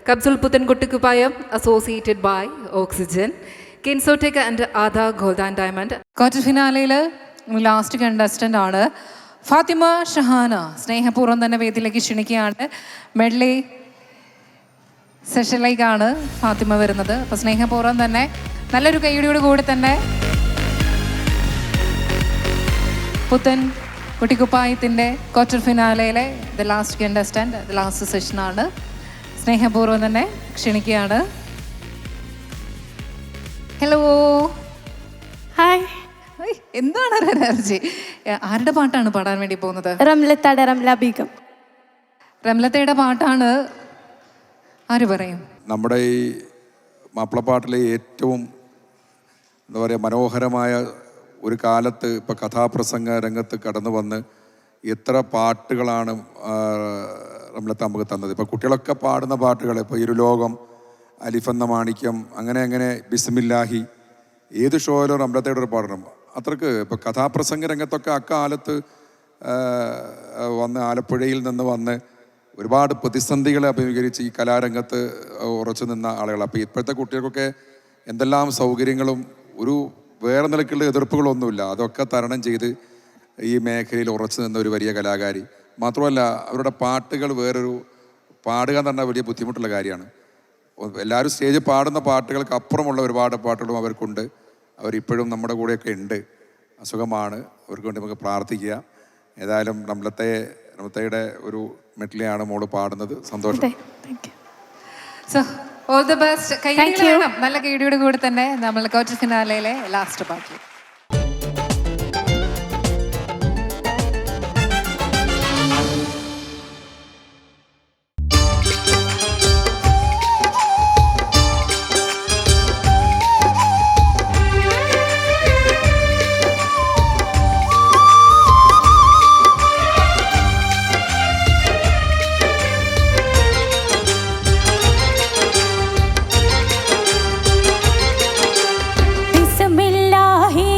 Kapsul Putan Kuttukupayam, associated by Oxygen. Kinsotek and Ada Gold and Diamond. Quarter ഫിനാലയിൽ last contestant ആണ് ഫാത്തിമ ഷഹാന. സ്നേഹപൂർവ്വം തന്നെ വേദിയിലേക്ക് ക്ഷണിക്കുകയാണ്. മെഡ്ലി സെഷനിലേക്കാണ് ഫാത്തിമ വരുന്നത്. അപ്പോൾ സ്നേഹപൂർവ്വം തന്നെ നല്ലൊരു കൈയടിയോട് കൂടി തന്നെ പുത്തൻ കുട്ടിക്കുപ്പായത്തിൻ്റെ ക്വാർട്ടർ ഫിനാലയിലെ the last contestant, the last സെഷനാണ്. സ്നേഹപൂർവ്വം തന്നെ ക്ഷണിക്കുകയാണ്. Hello, hi. എന്താണ് എനർജി? ആരുടെ പാട്ടാണ് പാടാൻ വേണ്ടി പോകുന്നത്? റംലത്തയുടെ റംല ബീഗം. റംലത്തയുടെ പാട്ടാണ്. ആര് പറയും? നമ്മുടെ ഈ മാപ്പിളപ്പാട്ടിലെ ഏറ്റവും എന്താ പറയുക മനോഹരമായ ഒരു കാലത്ത് ഇപ്പോൾ കഥാപ്രസംഗ രംഗത്ത് കടന്നു വന്ന് എത്ര പാട്ടുകളാണ് റംലത്ത നമുക്ക് തന്നത്. ഇപ്പോൾ കുട്ടികളൊക്കെ പാടുന്ന പാട്ടുകൾ, ഇപ്പോൾ ഇരുലോകം, അലിഫെന്ന മാണിക്യം, അങ്ങനെ ബിസ്മില്ലാഹി, ഏത് ഷോയിലും റംലത്തയുടെ ഒരു പാടണം. അത്രക്ക് ഇപ്പോൾ കഥാപ്രസംഗ രംഗത്തൊക്കെ അക്കാലത്ത് വന്ന് ആലപ്പുഴയിൽ നിന്ന് വന്ന് ഒരുപാട് പ്രതിസന്ധികളെ അഭിമുഖീകരിച്ച് ഈ കലാരംഗത്ത് ഉറച്ചു നിന്ന ആളുകൾ. അപ്പോൾ ഇപ്പോഴത്തെ കുട്ടികൾക്കൊക്കെ എന്തെല്ലാം സൗകര്യങ്ങളും ഒരു വേറെ നിലക്കുള്ള എതിർപ്പുകളൊന്നുമില്ല, അതൊക്കെ തരണം ചെയ്ത് ഈ മേഖലയിൽ ഉറച്ചു നിന്ന ഒരു വലിയ കലാകാരി. മാത്രമല്ല അവരുടെ പാട്ടുകൾ വേറൊരു പാടുക എന്ന് പറഞ്ഞാൽ വലിയ ബുദ്ധിമുട്ടുള്ള കാര്യമാണ്. എല്ലാവരും സ്റ്റേജിൽ പാടുന്ന പാട്ടുകൾക്ക് അപ്പുറമുള്ള ഒരുപാട് പാട്ടുകളും അവർക്കുണ്ട്. അവരിപ്പോഴും നമ്മുടെ കൂടെയൊക്കെ ഉണ്ട്. അസുഖമാണ്, അവർക്ക് വേണ്ടി നമുക്ക് പ്രാർത്ഥിക്കുക. ഏതായാലും റംലത്തയുടെ ഒരു മെഡ്ലിയാണ് മോള് പാടുന്നത്. സന്തോഷം. So all the best. കൈയടി വേണം, നല്ല കൈയടിയോട് കൂടി തന്നെ നമ്മൾ ക്വാർട്ടർ ഫിനാലയിലെ ലാസ്റ്റ് പാട്ട്. ബിസ്മില്ലാഹി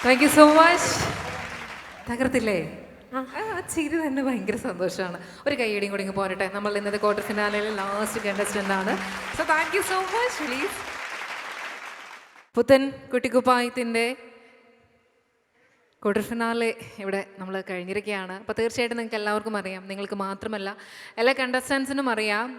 താങ്ക് യു സോ മച്ച്. തകർത്തില്ലേ? ആ ചിരി തന്നെ ഭയങ്കര സന്തോഷമാണ്. ഒരു കൈയടിയും കൂടി ഇങ്ങ് പോരട്ടെ. നമ്മൾ ഇന്നത്തെ ക്വാർട്ടർ ഫിനാലയിലെ ലാസ്റ്റ് കണ്ടസ്റ്റൻ്റ് ആണ്. So thank you so much. Please. പുത്തൻ കുട്ടിക്കുപ്പായത്തിൻ്റെ ക്വാർട്ടർ ഫിനാലെ ഇവിടെ നമ്മൾ കഴിഞ്ഞിരിക്കുകയാണ്. അപ്പോൾ തീർച്ചയായിട്ടും നിങ്ങൾക്ക് എല്ലാവർക്കും അറിയാം, നിങ്ങൾക്ക് മാത്രമല്ല എല്ലാ കണ്ടസ്റ്റൻസിനും അറിയാം,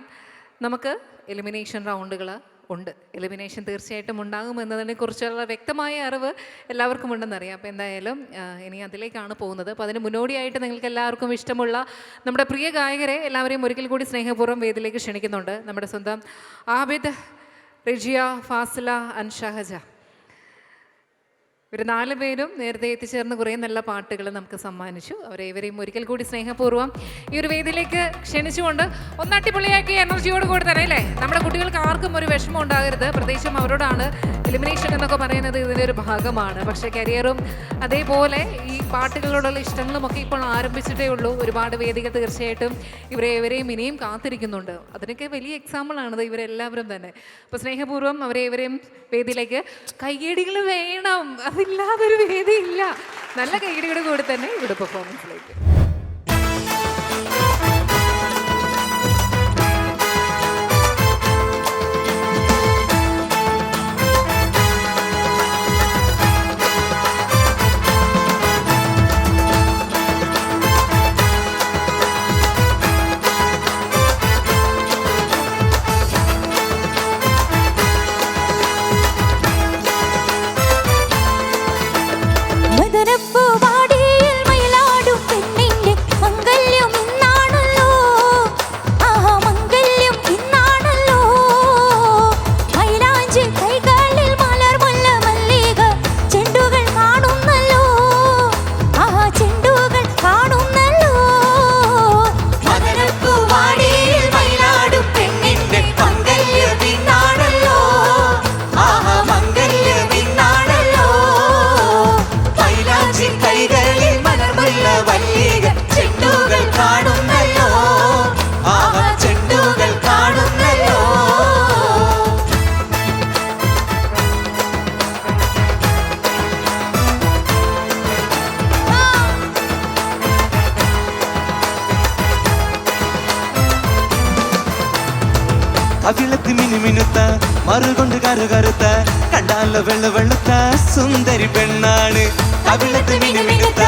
നമുക്ക് എലിമിനേഷൻ റൗണ്ടുകൾ ഉണ്ട്. എലിമിനേഷൻ തീർച്ചയായിട്ടും ഉണ്ടാകുമെന്നതിനെ കുറിച്ചുള്ള വ്യക്തമായ അറിവ് എല്ലാവർക്കും ഉണ്ടെന്നറിയാം. അപ്പോൾ എന്തായാലും ഇനി അതിലേക്കാണ് പോകുന്നത്. അപ്പോൾ അതിന് മുന്നോടിയായിട്ട് നിങ്ങൾക്ക് എല്ലാവർക്കും ഇഷ്ടമുള്ള നമ്മുടെ പ്രിയ ഗായകരെ എല്ലാവരെയും ഒരിക്കൽ കൂടി സ്നേഹപൂർവ്വം വേദിയിലേക്ക് ക്ഷണിക്കുന്നുണ്ട്. നമ്മുടെ സ്വന്തം ആബിദ്, റിജിയ, ഫാസില ആൻഡ് ഷഹജ. ഇവർ 4 പേരും നേരത്തെ എത്തിച്ചേർന്ന് കുറേ നല്ല പാട്ടുകൾ നമുക്ക് സമ്മാനിച്ചു. അവരേവരെയും ഒരിക്കൽ കൂടി സ്നേഹപൂർവ്വം ഈ ഒരു വേദിയിലേക്ക് ക്ഷണിച്ചുകൊണ്ട് ഒന്ന് അടിപൊളിയാക്കി എനർജിയോട് കൂടി തരാം അല്ലേ? നമ്മുടെ കുട്ടികൾക്ക് ആർക്കും ഒരു വിഷമം ഉണ്ടാകരുത്. പ്രത്യേകിച്ചും അവരോടാണ്. എലിമിനേഷൻ എന്നൊക്കെ പറയുന്നത് ഇതിൻ്റെ ഒരു ഭാഗമാണ്. പക്ഷേ കരിയറും അതേപോലെ ഈ പാട്ടുകളോടുള്ള ഇഷ്ടങ്ങളും ഒക്കെ ഇപ്പോൾ ആരംഭിച്ചിട്ടേ ഉള്ളൂ. ഒരുപാട് വേദികൾ തീർച്ചയായിട്ടും ഇവരെവരെയും ഇനിയും കാത്തിരിക്കുന്നുണ്ട്. അതിനൊക്കെ വലിയ എക്സാമ്പിളാണത് ഇവരെല്ലാവരും തന്നെ. അപ്പോൾ സ്നേഹപൂർവ്വം അവരെവരെയും വേദിയിലേക്ക് കൈയടികൾ വേണം. അതില്ലാതൊരു വേദിയില്ല. നല്ല കൈയടിയുടെ കൂടെ തന്നെ ഇവിടെ പെർഫോമൻസിലേക്ക്. അവിളത്ത് മിനുമിനുത്ത മറുകൊണ്ട് കറുകറുത്ത കണ്ടാല വെള്ള വെളുത്ത സുന്ദരി പെണ്ണാണ്. അവിളത്ത് മിനുമിനുത്ത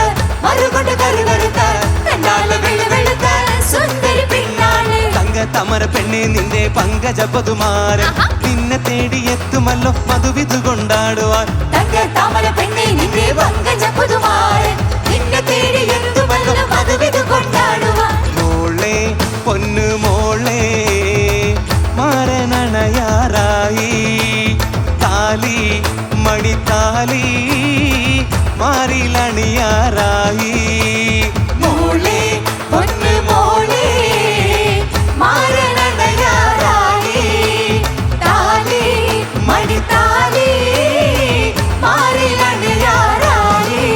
മറുകൊണ്ട് കറുകറുത്ത കണ്ടാല വെള്ള വെളുത്ത സുന്ദരി പെണ്ണാണ്. തങ്ക തമര പെണ്ണെ നിന്റെ പങ്കജ പതുമാരൻ നിന്നെ തേടി എത്തുമല്ലോ മധുവിധു കൊണ്ടാടുവാൻ. തങ്ക തമര പെണ്ണെ നിന്റെ പങ്കജ പതുമാരൻ നിന്നെ തേടി എത്തുമല്ലോ മധുവിധു കൊണ്ടാടുവാൻ. മോളെ പൊന്നു മോളെ മാരനണയാറായി താലി മണിത്താലി മാറിലണിയാറായി. മോളെ പൊന്നു മോളെ മാരനണയാറായി താലി മണിത്താലി മാറിലണിയാറായി.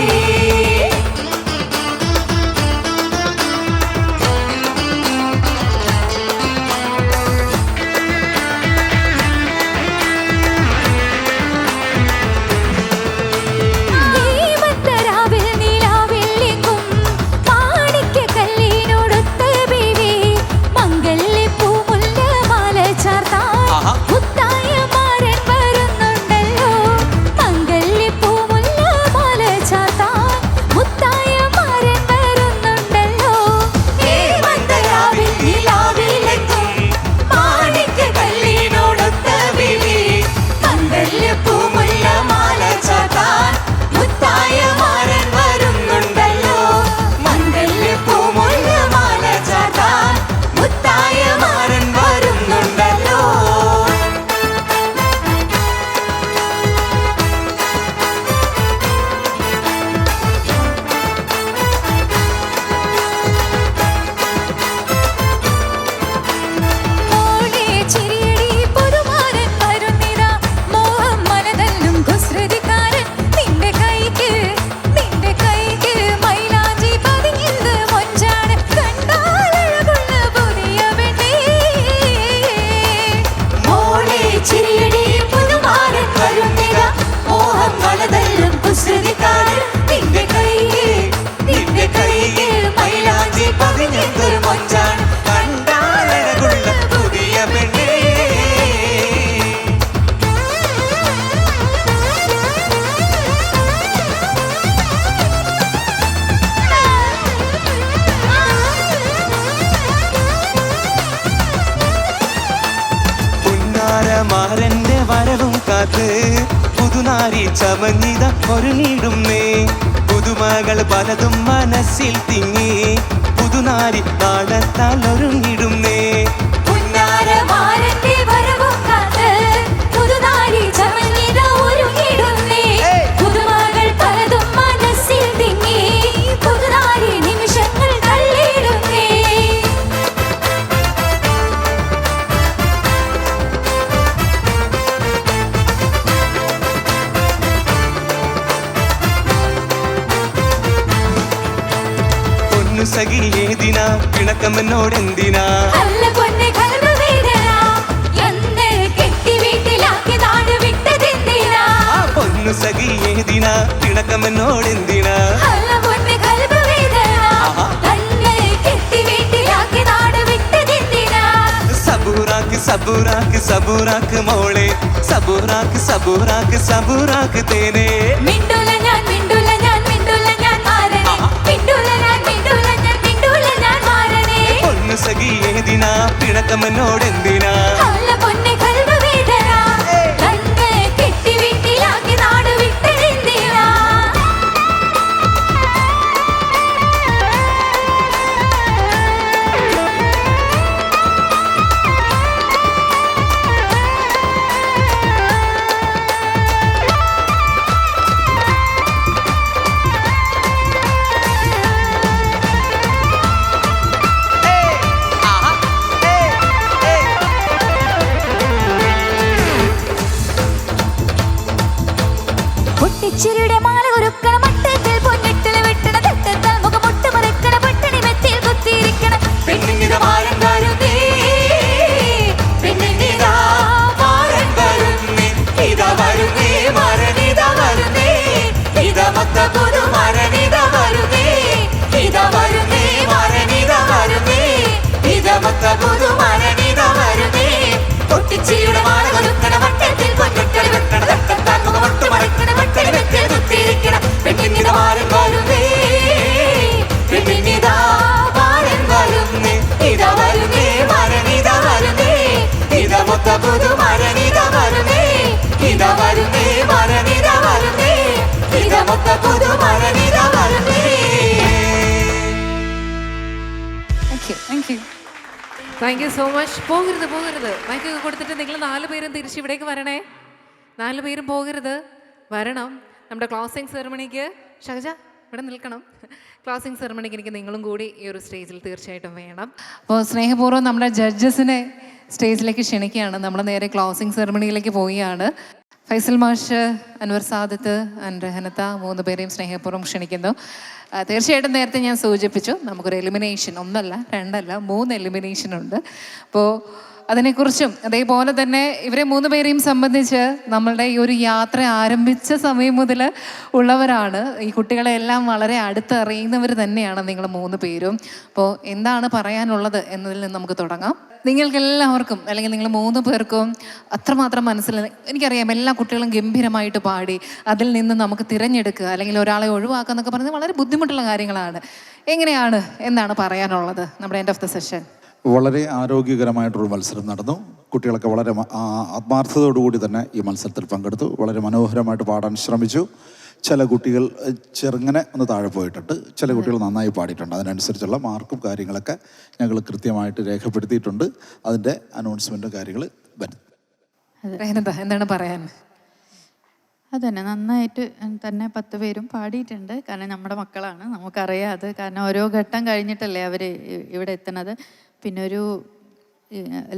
ീ കാത്ത് പുതുനാരി ചമഞ്ഞിത ഒരുങ്ങിടുന്നേ പുതുമകൾ പലതും മനസ്സിൽ തിങ്ങി പുതുനാരി നാടത്താൽ ഒരുങ്ങിടുന്നേ പുന്നാരമാരന്റെ വരവും കാത്ത് പുതുനാരി ചമഞ്ഞിത ഒരുങ്ങിടുന്നേ പുതുമകൾ പലതും മനസ്സിൽ തിങ്ങി പുതുനാരി നിമിഷങ്ങൾ തള്ളിയിടുന്നേ പൊന്നു സഖി ഏതിനാ പിണക്കമെന്നോടെന്തിനാ അല്ല പൊന്നെ കൽബവേദന എന്നെ കെട്ടി വീട്ടിലാക്കി നാട് വിട്ടതെന്തിനാ പൊന്നു സഖി ഏതിനാ പിണക്കമെന്നോടെന്തിനാ അല്ല പൊന്നെ കൽബവേദന എന്നെ കെട്ടി വീട്ടിലാക്കി നാട് വിട്ടതെന്തിനാ സബൂറാക്ക് സബൂറാക്ക് സബൂറാക്ക് മോളെ സബൂറാക്ക് സബൂറാക്ക് സബൂറാക്ക് തേനെ മിണ്ടൂല ഞാൻ മിണ്ടൂല ഞാൻ മിണ്ടൂല ഞാൻ മാറനെ മിണ്ടൂല ഞാൻ മിണ്ടൂല ഞാൻ മിണ്ടൂല ഞാൻ മാറനെ പൊന്നു സഖി ഏതിനാ പിണക്കമെന്നോടെന്തിനാ അല്ല പൊന്നെ കൽബവേദന എന്നെ കെട്ടി വീട്ടിലാക്കി നാട് വിട്ടതെന്തിനാ പൊട്ടിച്ചിരിയുടെ മാല ഒരുക്കണ മട്ടത്തിൽ പൊന്നിട്ടിൽ വെട്ടണ തട്ടത്താൽ മുഖമൊട്ട് മറക്കണ പട്ടണി മെത്തിൽ കുത്തിയിരിക്കണ പെണ്ണിന്റെ മാരം വരുന്നേ പെണ്ണിന്റെ മാരം വരുന്നേ ഇതാ വരുന്നേ മരണിതാ വരുന്നേ ഇതാ മൊത്ത പുതു മരണിതാ വരുന്നേ ഇതാ വരുന്നേ മരണിതാ വരുന്നേ ഇതാ മൊത്ത പുതു മരണിതാ വരുന്നേ പൊട്ടിച്ചിരിയുടെ മാല ഒരുക്കണ മട്ടത്തിൽ പൊന്നിട്ടിൽ വെട്ടണ തട്ടത്താൽ മുഖമൊട്ട് മറക്കണ പട്ടണി മെത്തിൽ കുത്തിയിരിക്കണ പെണ്ണിന്റെ മാരം വരുന്നേ പെണ്ണിനിതാ മാരൻ വരുന്നേ ഇതാ വരുന്നേ മരണിതാ വരുന്നേ ഇതാ മൊത്ത പുതു മരണിതാ വരുന്നേ ഇതാ വരുന്നേ മരണിതാ വരുന്നേ ഇതാ മൊത്ത പുതു മരണിതാ വരുന്നേ thank you thank you so much. പോകരുത് പോകരുത്, മൈക്കൊക്കെ കൊടുത്തിട്ട് നിങ്ങൾ 4 പേരും തിരിച്ച് ഇവിടേക്ക് വരണേ. 4 പേരും പോകരുത്, വരണം. നമ്മുടെ ക്ലോസിംഗ് സെറമണിക്ക് ഷഹജ ഇവിടെ നിൽക്കണം. ക്ലോസിംഗ് സെറമണിക്ക് എനിക്ക് നിങ്ങളും കൂടി ഈ ഒരു സ്റ്റേജിൽ തീർച്ചയായിട്ടും വേണം. അപ്പോൾ സ്നേഹപൂർവ്വം നമ്മുടെ ജഡ്ജസിനെ സ്റ്റേജിലേക്ക് ക്ഷണിക്കുകയാണ്. നമ്മൾ നേരെ ക്ലോസിംഗ് സെറമണിയിലേക്ക് പോവുകയാണ്. ഫൈസൽ മാഷ്, അൻവർ സാദത്ത് ആൻഡ് റഹനത്ത 3 പേരെയും സ്നേഹപൂർവ്വം ക്ഷണിക്കുന്നു. തീർച്ചയായിട്ടും നേരത്തെ ഞാൻ സൂചിപ്പിച്ചു, നമുക്കൊരു എലിമിനേഷൻ 1 അല്ല 2 അല്ല 3 എലിമിനേഷൻ ഉണ്ട്. അപ്പോൾ അതിനെക്കുറിച്ചും അതേപോലെ തന്നെ ഇവരെ 3 പേരെയും സംബന്ധിച്ച് നമ്മളുടെ ഈ ഒരു യാത്ര ആരംഭിച്ച സമയം മുതൽ ഉള്ളവരാണ്. ഈ കുട്ടികളെ എല്ലാം വളരെ അടുത്തറിയുന്നവർ തന്നെയാണ് നിങ്ങൾ 3 പേരും. അപ്പോൾ എന്താണ് പറയാനുള്ളത് എന്നതിൽ നിന്ന് നമുക്ക് തുടങ്ങാം. നിങ്ങൾക്ക് എല്ലാവർക്കും അല്ലെങ്കിൽ നിങ്ങൾ 3 പേർക്കും അത്രമാത്രം മനസ്സിലായി. എനിക്കറിയാം എല്ലാ കുട്ടികളും ഗംഭീരമായിട്ട് പാടി അതിൽ നിന്ന് നമുക്ക് തിരഞ്ഞെടുക്കുക അല്ലെങ്കിൽ ഒരാളെ ഒഴിവാക്കുക എന്നൊക്കെ പറയുന്നത് വളരെ ബുദ്ധിമുട്ടുള്ള കാര്യങ്ങളാണ്. എങ്ങനെയാണ് എന്താണ് പറയാനുള്ളത് നമ്മുടെ എൻഡ് ഓഫ് ദ സെഷൻ? വളരെ ആരോഗ്യകരമായിട്ടൊരു മത്സരം നടന്നു. കുട്ടികളൊക്കെ വളരെ ആത്മാർത്ഥതയോടുകൂടി തന്നെ ഈ മത്സരത്തിൽ പങ്കെടുത്തു. വളരെ മനോഹരമായിട്ട് പാടാൻ ശ്രമിച്ചു. ചില കുട്ടികൾ ചെറുങ്ങനെ ഒന്ന് താഴെ പോയിട്ടുണ്ട്, ചില കുട്ടികൾ നന്നായി പാടിയിട്ടുണ്ട്. അതിനനുസരിച്ചുള്ള മാർക്കും കാര്യങ്ങളൊക്കെ ഞങ്ങൾ കൃത്യമായിട്ട് രേഖപ്പെടുത്തിയിട്ടുണ്ട്. അതിൻ്റെ അനൗൺസ്മെൻറ്റും കാര്യങ്ങൾ വരും. എന്താണ് പറയാൻ? അതന്നെ, നന്നായിട്ട് തന്നെ 10 പേരും പാടിയിട്ടുണ്ട്. കാരണം നമ്മുടെ മക്കളാണ്, നമുക്കറിയാം അത്. കാരണം ഓരോ ഘട്ടം കഴിഞ്ഞിട്ടല്ലേ അവർ ഇവിടെ എത്തുന്നത്. പിന്നെ ഒരു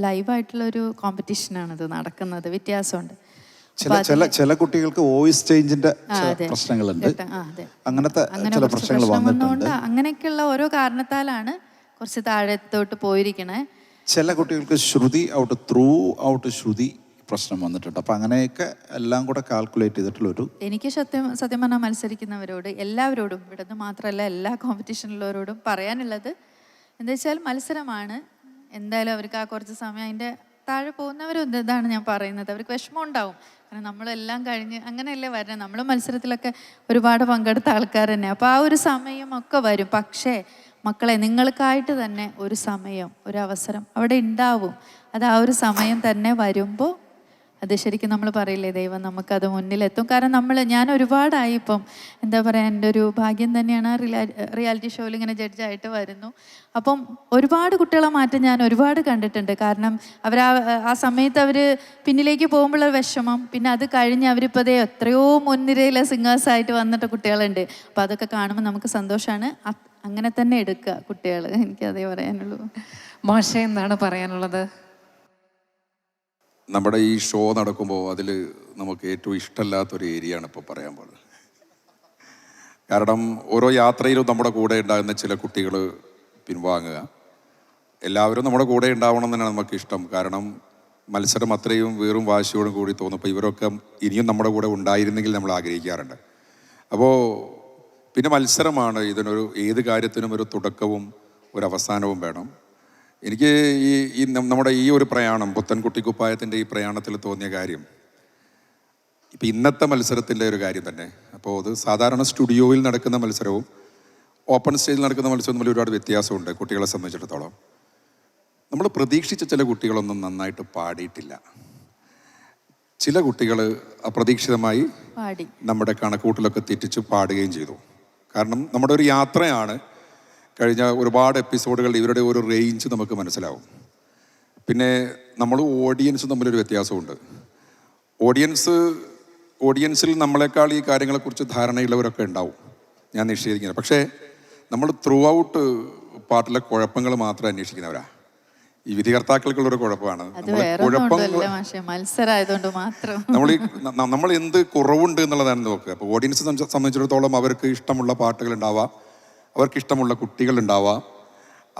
ലൈവായിട്ടുള്ളൊരു കോമ്പറ്റീഷനാണിത് നടക്കുന്നത്, വ്യത്യാസമുണ്ട്. ചില കുട്ടികൾക്ക് വോയിസ് ചേഞ്ചിന്റെ പ്രശ്നങ്ങളുണ്ട്. അങ്ങനത്തെ ചില പ്രശ്നങ്ങൾ വന്നിട്ടുണ്ട്. അങ്ങനെയൊക്കെയുള്ള ഓരോ കാരണത്താലാണ് കുറച്ച് താഴത്തോട്ട് പോയിരിക്കണേ. ചില കുട്ടികൾക്ക് ശ്രുതി ത്രൂ ഔട്ട് ശ്രുതി പ്രശ്നം വന്നിട്ടുണ്ട്. അപ്പം അങ്ങനെയൊക്കെ എല്ലാം കൂടെ കാൽക്കുലേറ്റ് ചെയ്തിട്ടുള്ളൊരു എനിക്ക് സത്യം പറഞ്ഞാൽ മത്സരിക്കുന്നവരോട് എല്ലാവരോടും, ഇവിടുന്ന് മാത്രമല്ല എല്ലാ കോമ്പറ്റീഷനിലുള്ളവരോടും പറയാനുള്ളത് എന്താ വെച്ചാൽ മത്സരമാണ്. എന്തായാലും അവർക്ക് ആ കുറച്ച് സമയം അതിൻ്റെ താഴെ പോകുന്നവരും ഇതാണ് ഞാൻ പറയുന്നത്. അവർക്ക് വിഷമം ഉണ്ടാവും. കാരണം നമ്മളെല്ലാം കഴിഞ്ഞ് അങ്ങനെയല്ലേ വരണം. നമ്മൾ മത്സരത്തിലൊക്കെ ഒരുപാട് പങ്കെടുത്ത ആൾക്കാർ തന്നെ. അപ്പോൾ ആ ഒരു സമയമൊക്കെ വരും. പക്ഷേ മക്കളെ, നിങ്ങൾക്കായിട്ട് തന്നെ ഒരു സമയം, ഒരു അവസരം അവിടെ ഉണ്ടാവും. അത് ആ ഒരു സമയം തന്നെ വരുമ്പോൾ അത് ശരിക്കും നമ്മൾ പറയില്ലേ, ദൈവം നമുക്കത് മുന്നിലെത്തും. കാരണം ഞാൻ ഒരുപാടായി ഇപ്പം, എന്താ പറയുക, എൻ്റെ ഒരു ഭാഗ്യം തന്നെയാണ് റിയാലിറ്റി ഷോയിൽ ഇങ്ങനെ ജഡ്ജായിട്ട് വരുന്നു. അപ്പം ഒരുപാട് കുട്ടികളെ മാറ്റം ഞാൻ ഒരുപാട് കണ്ടിട്ടുണ്ട്. കാരണം ആ സമയത്ത് അവർ പിന്നിലേക്ക് പോകുമ്പോഴുള്ള വിഷമം, പിന്നെ അത് കഴിഞ്ഞ് അവരിപ്പോൾ അതേ എത്രയോ മുൻനിരയിലെ സിംഗേഴ്സായിട്ട് വന്നിട്ട് കുട്ടികളുണ്ട്. അപ്പോൾ അതൊക്കെ കാണുമ്പോൾ നമുക്ക് സന്തോഷമാണ്. അങ്ങനെ തന്നെ എടുക്കുക കുട്ടികൾ. എനിക്കതേ പറയാനുള്ളൂ. മാഷ എന്താണ് പറയാനുള്ളത്? നമ്മുടെ ഈ ഷോ നടക്കുമ്പോൾ അതിൽ നമുക്ക് ഏറ്റവും ഇഷ്ടമല്ലാത്തൊരു ഏരിയ ആണ് ഇപ്പോൾ പറയാൻ പോകുന്നത്. കാരണം ഓരോ യാത്രയിലും നമ്മുടെ കൂടെ ഉണ്ടാകുന്ന ചില കുട്ടികൾ പിൻവാങ്ങുക. എല്ലാവരും നമ്മുടെ കൂടെ ഉണ്ടാവണം തന്നെയാണ് നമുക്ക് ഇഷ്ടം. കാരണം മത്സരം അത്രയും വീറും വാശിയോടും കൂടി തോന്നുമ്പോൾ ഇവരൊക്കെ ഇനിയും നമ്മുടെ കൂടെ ഉണ്ടായിരുന്നെങ്കിൽ നമ്മൾ ആഗ്രഹിക്കാറുണ്ട്. അപ്പോൾ പിന്നെ മത്സരമാണ്, ഇതിനൊരു ഏത് കാര്യത്തിനും ഒരു തുടക്കവും ഒരു അവസാനവും വേണം. എനിക്ക് ഈ നമ്മുടെ ഈ ഒരു പ്രയാണം, പുത്തൻകുട്ടിക്കുപ്പായത്തിൻ്റെ ഈ പ്രയാണത്തിൽ തോന്നിയ കാര്യം, ഇപ്പം ഇന്നത്തെ മത്സരത്തിൻ്റെ ഒരു കാര്യം തന്നെ. അപ്പോൾ അത് സാധാരണ സ്റ്റുഡിയോയിൽ നടക്കുന്ന മത്സരവും ഓപ്പൺ സ്റ്റേജിൽ നടക്കുന്ന മത്സരവും തമ്മിൽ ഒരുപാട് വ്യത്യാസമുണ്ട്. കുട്ടികളെ സംബന്ധിച്ചിടത്തോളം നമ്മൾ പ്രതീക്ഷിച്ച ചില കുട്ടികളൊന്നും നന്നായിട്ട് പാടിയിട്ടില്ല. ചില കുട്ടികൾ അപ്രതീക്ഷിതമായി നമ്മുടെ കണക്കൂട്ടിലൊക്കെ തെറ്റിച്ച് പാടുകയും ചെയ്തു. കാരണം നമ്മുടെ ഒരു യാത്രയാണ്. കഴിഞ്ഞ ഒരുപാട് എപ്പിസോഡുകൾ ഇവരുടെ ഒരു റേഞ്ച് നമുക്ക് മനസ്സിലാവും. പിന്നെ നമ്മൾ ഓഡിയൻസ് തമ്മിലൊരു വ്യത്യാസമുണ്ട്. ഓഡിയൻസിൽ നമ്മളെക്കാൾ ഈ കാര്യങ്ങളെക്കുറിച്ച് ധാരണയുള്ളവരൊക്കെ ഉണ്ടാവും, ഞാൻ നിഷേധിക്കുന്നത്. പക്ഷേ നമ്മൾ ത്രൂ ഔട്ട് പാട്ടിലെ കുഴപ്പങ്ങൾ മാത്രം അന്വേഷിക്കുന്നവരാ. ഈ വിധികർത്താക്കൾക്കുള്ളൊരു കുഴപ്പമാണ്. നമ്മൾ എന്ത് കുറവുണ്ട് എന്നുള്ളതാണ് നോക്കുക. അപ്പോൾ ഓഡിയൻസ് സംബന്ധിച്ചിടത്തോളം അവർക്ക് ഇഷ്ടമുള്ള പാട്ടുകൾ ഉണ്ടാവാം, അവർക്ക് ഇഷ്ടമുള്ള കുട്ടികളുണ്ടാവാം,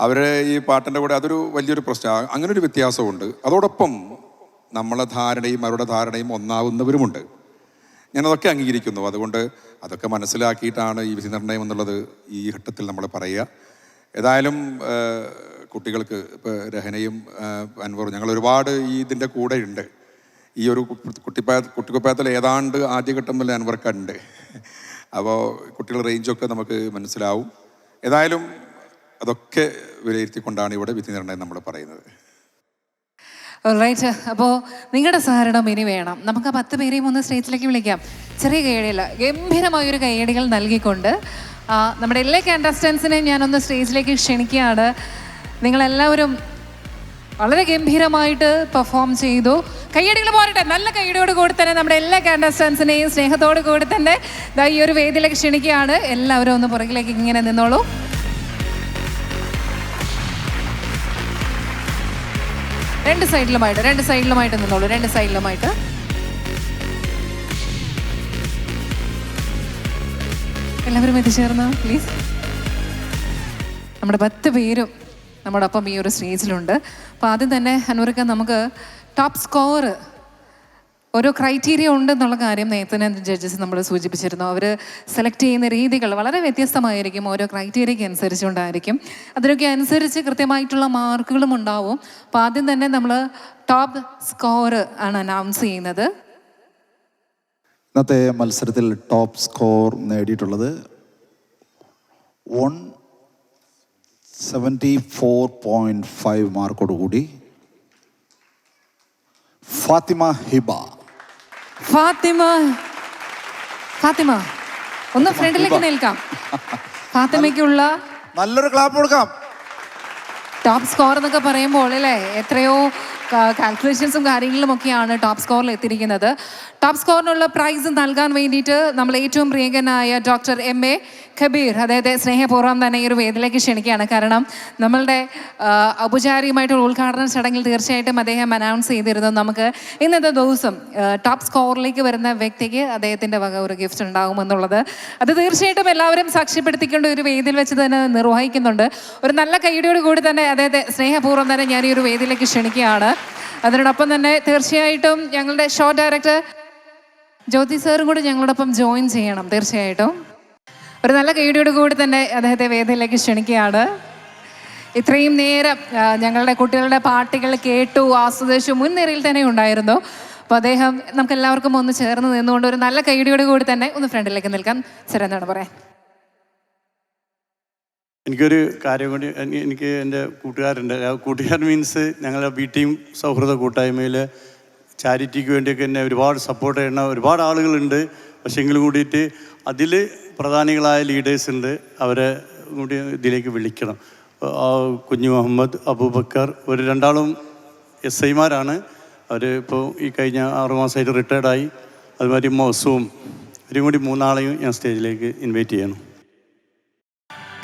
അവരെ ഈ പാട്ടിൻ്റെ കൂടെ അതൊരു വലിയൊരു പ്രശ്നമാണ്. അങ്ങനെ ഒരു വ്യത്യാസമുണ്ട്. അതോടൊപ്പം നമ്മളെ ധാരണയും അവരുടെ ധാരണയും ഒന്നാവുന്നവരുമുണ്ട്. ഞാനതൊക്കെ അംഗീകരിക്കുന്നു. അതുകൊണ്ട് അതൊക്കെ മനസ്സിലാക്കിയിട്ടാണ് ഈ വിധി നിർണ്ണയം എന്നുള്ളത് ഈ ഘട്ടത്തിൽ നമ്മൾ പറയുക. ഏതായാലും കുട്ടികൾക്ക് ഇപ്പോൾ രഹനയും അൻവറും ഞങ്ങൾ ഒരുപാട് ഇതിൻ്റെ കൂടെ ഉണ്ട്. ഈ ഒരു കുട്ടിക്കുപ്പായത്തിൽ ഏതാണ്ട് ആദ്യഘട്ടം മുതൽ അൻവർക്കുണ്ട്. അപ്പോൾ കുട്ടികളുടെ റേഞ്ചൊക്കെ നമുക്ക് മനസ്സിലാവും. ഏതായാലും അതൊക്കെ വിലയിരുത്തിക്കൊണ്ടാണ് ഇവിടെ വിധി നിർണ്ണയം നമ്മൾ പറയുന്നത്. റൈറ്റ്. അപ്പോൾ നിങ്ങളുടെ സഹകരണം ഇനി വേണം. നമുക്ക് ആ 10 പേരെയും ഒന്ന് സ്റ്റേജിലേക്ക് വിളിക്കാം. ചെറിയ കൈയടിയല്ല, ഗംഭീരമായൊരു കൈയടികൾ നൽകിക്കൊണ്ട് നമ്മുടെ എല്ലാ കണ്ടസ്റ്റൻസിനെയും ഞാനൊന്ന് സ്റ്റേജിലേക്ക് ക്ഷണിക്കുകയാണ്. നിങ്ങളെല്ലാവരും വളരെ ഗംഭീരമായിട്ട് പെർഫോം ചെയ്തു. കൈയടികൾ പോരട്ടെ, നല്ല കൈയടിയോട് കൂടി തന്നെ നമ്മുടെ എല്ലാ കണ്ടസ്റ്റൻസിനെയും സ്നേഹത്തോട് കൂടി തന്നെ ഈ ഒരു വേദിയിലേക്ക് ക്ഷണിക്കുകയാണ്. എല്ലാവരും ഒന്ന് പുറകിലേക്ക് ഇങ്ങനെ നിന്നോളൂ. രണ്ട് സൈഡിലുമായിട്ട് നിന്നോളൂ. രണ്ട് സൈഡിലുമായിട്ട് എല്ലാവരും എത്തിച്ചേർന്ന് പ്ലീസ്. നമ്മുടെ 10 പേരും നമ്മുടെ ഒപ്പം ഈ ഒരു സ്റ്റേജിലുണ്ട്. അപ്പോൾ ആദ്യം തന്നെ അൻവർക്ക്, നമുക്ക് ടോപ്പ് സ്കോർ ഓരോ ക്രൈറ്റീരിയ ഉണ്ടെന്നുള്ള കാര്യം നേരത്തെ ജഡ്ജസ് നമ്മൾ സൂചിപ്പിച്ചിരുന്നു. അവർ സെലക്ട് ചെയ്യുന്ന രീതികൾ വളരെ വ്യത്യസ്തമായിരിക്കും, ഓരോ ക്രൈറ്റീരിയയ്ക്ക് അനുസരിച്ചുകൊണ്ടായിരിക്കും. അതിനൊക്കെ അനുസരിച്ച് കൃത്യമായിട്ടുള്ള മാർക്കുകളും ഉണ്ടാവും. അപ്പോൾ ആദ്യം തന്നെ നമ്മൾ ടോപ്പ് സ്കോർ ആണ് അനൗൺസ് ചെയ്യുന്നത്. ഇന്നത്തെ മത്സരത്തിൽ ടോപ്പ് സ്കോർ നേടിയിട്ടുള്ളത് 174.5 മാർക്കോടുകൂടി ഫാത്തിമ ഹിബ. ഫാത്തിമ ഒന്ന് ഫ്രണ്ടിലേക്ക് നിൽക്കാം. ഫാത്തിമയ്ക്കുള്ള നല്ലൊരു ക്ലാപ്പ് കൊടുക്കാം. ടോപ്പ് സ്കോർ എന്നൊക്കെ പറയുമ്പോൾ അല്ലേ, എത്രയോ കാൽക്കുലേഷൻസും കാര്യങ്ങളും ഒക്കെയാണ് ടോപ്പ് സ്കോറിൽ എത്തിയിരിക്കുന്നത്. ടോപ്പ് സ്കോറിനുള്ള പ്രൈസ് നൽകാൻ വേണ്ടിയിട്ട് നമ്മൾ ഏറ്റവും പ്രിയങ്കനായ ഡോക്ടർ M.A. ഖബീർ അദ്ദേഹത്തെ സ്നേഹപൂർവ്വം തന്നെ ഈ ഒരു വേദിയിലേക്ക് ക്ഷണിക്കുകയാണ്. കാരണം നമ്മളുടെ ഔപചാരികമായിട്ടുള്ള ഉദ്ഘാടന ചടങ്ങിൽ തീർച്ചയായിട്ടും അദ്ദേഹം അനൗൺസ് ചെയ്തിരുന്നു, നമുക്ക് ഇന്നത്തെ ദിവസം ടോപ്പ് സ്കോറിലേക്ക് വരുന്ന വ്യക്തിക്ക് അദ്ദേഹത്തിൻ്റെ വക ഒരു ഗിഫ്റ്റ് ഉണ്ടാകുമെന്നുള്ളത്. അത് തീർച്ചയായിട്ടും എല്ലാവരും സാക്ഷ്യപ്പെടുത്തിക്കൊണ്ട് ഒരു വേദിയിൽ വെച്ച് തന്നെ നിർവഹിക്കുന്നുണ്ട്. ഒരു നല്ല കൈയടിയോട് കൂടി തന്നെ അദ്ദേഹത്തെ സ്നേഹപൂർവ്വം തന്നെ ഞാൻ ഈ ഒരു വേദിയിലേക്ക് ക്ഷണിക്കുകയാണ്. അതിനോടൊപ്പം തന്നെ തീർച്ചയായിട്ടും ഞങ്ങളുടെ ഷോ ഡയറക്ടർ ജ്യോതി സാറും കൂടി ഞങ്ങളോടൊപ്പം ജോയിൻ ചെയ്യണം. തീർച്ചയായിട്ടും ഒരു നല്ല കൈയടിയോട് കൂടി തന്നെ അദ്ദേഹത്തെ വേദിയിലേക്ക് ക്ഷണിക്കുകയാണ്. ഇത്രയും നേരം ഞങ്ങളുടെ കുട്ടികളുടെ പാട്ടുകൾ കേട്ടു ആസ്വദിച്ചു, മുൻനിരയിൽ തന്നെ ഉണ്ടായിരുന്നു. അപ്പോൾ അദ്ദേഹം നമുക്ക് എല്ലാവർക്കും ഒന്ന് ചേർന്ന് നിന്നുകൊണ്ട് ഒരു നല്ല കൈയടിയോട് കൂടി തന്നെ ഒന്ന് ഫ്രണ്ടിലേക്ക് നിൽക്കാം. സാർ എന്താണ് പറയാൻ? എനിക്കൊരു കാര്യം കൂടി, എനിക്ക് എൻ്റെ കൂട്ടുകാരുണ്ട്. കൂട്ടുകാർ മീൻസ് ഞങ്ങളുടെ ബി ടീം സൗഹൃദ കൂട്ടായ്മയിൽ ചാരിറ്റിക്ക് വേണ്ടിയൊക്കെ എന്നെ ഒരുപാട് സപ്പോർട്ട് ചെയ്യുന്ന ഒരുപാട് ആളുകളുണ്ട്. പക്ഷേ എങ്കിലും കൂടിയിട്ട് അതിൽ പ്രധാനികളായ ലീഡേഴ്സ് ഉണ്ട്, അവരെ കൂടി ഇതിലേക്ക് വിളിക്കണം. കുഞ്ഞു മുഹമ്മദ്, അബൂബക്കർ, ഒരു രണ്ടാളും SIമാരാണ്. അവർ ഇപ്പോൾ ഈ കഴിഞ്ഞ 6 മാസമായിട്ട് റിട്ടയർഡായി. അതുമാതിരി മൗസൂം, ഇവരും കൂടി 3 ആളെയും ഞാൻ സ്റ്റേജിലേക്ക് ഇൻവൈറ്റ് ചെയ്യണം.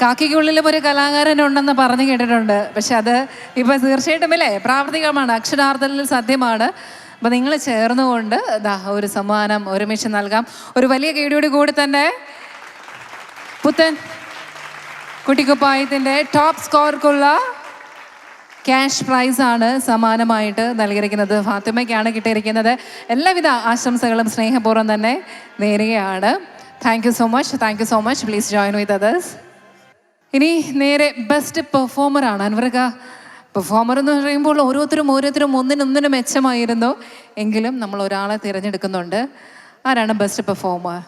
കാക്കിക്കുള്ളിലും ഒരു കലാകാരൻ ഉണ്ടെന്ന് പറഞ്ഞു കേട്ടിട്ടുണ്ട്. പക്ഷെ അത് ഇപ്പം തീർച്ചയായിട്ടും അല്ലേ പ്രാവർത്തികമാണ്, അക്ഷരാർത്ഥത്തിൽ സത്യമാണ്. അപ്പം നിങ്ങൾ ചേർന്നുകൊണ്ട് ഒരു സമ്മാനം ഒരുമിച്ച് നൽകാം. ഒരു വലിയ കൈയോട് കൂടി തന്നെ പുത്തൻ കുട്ടിക്കുപ്പായത്തിൻ്റെ ടോപ്പ് സ്കോർക്കുള്ള ക്യാഷ് പ്രൈസാണ് സമ്മാനമായിട്ട് നൽകിയിരിക്കുന്നത്. ഫാത്തിമയ്ക്കാണ് കിട്ടിയിരിക്കുന്നത്. എല്ലാവിധ ആശംസകളും സ്നേഹപൂർവ്വം തന്നെ നേരുകയാണ്. Thank you so much, thank you so much. Please join with others. ഇനി നേരെ ബെസ്റ്റ് പെർഫോമറാണ്. അൻവർക്ക, പെർഫോമർ എന്ന് പറയുമ്പോൾ ഓരോരുത്തരും ഒന്നിനൊന്നിനും മെച്ചമായിരുന്നു. എങ്കിലും നമ്മൾ ഒരാളെ തിരഞ്ഞെടുക്കുന്നുണ്ട്. ആരാണ് ബെസ്റ്റ് പെർഫോമർ?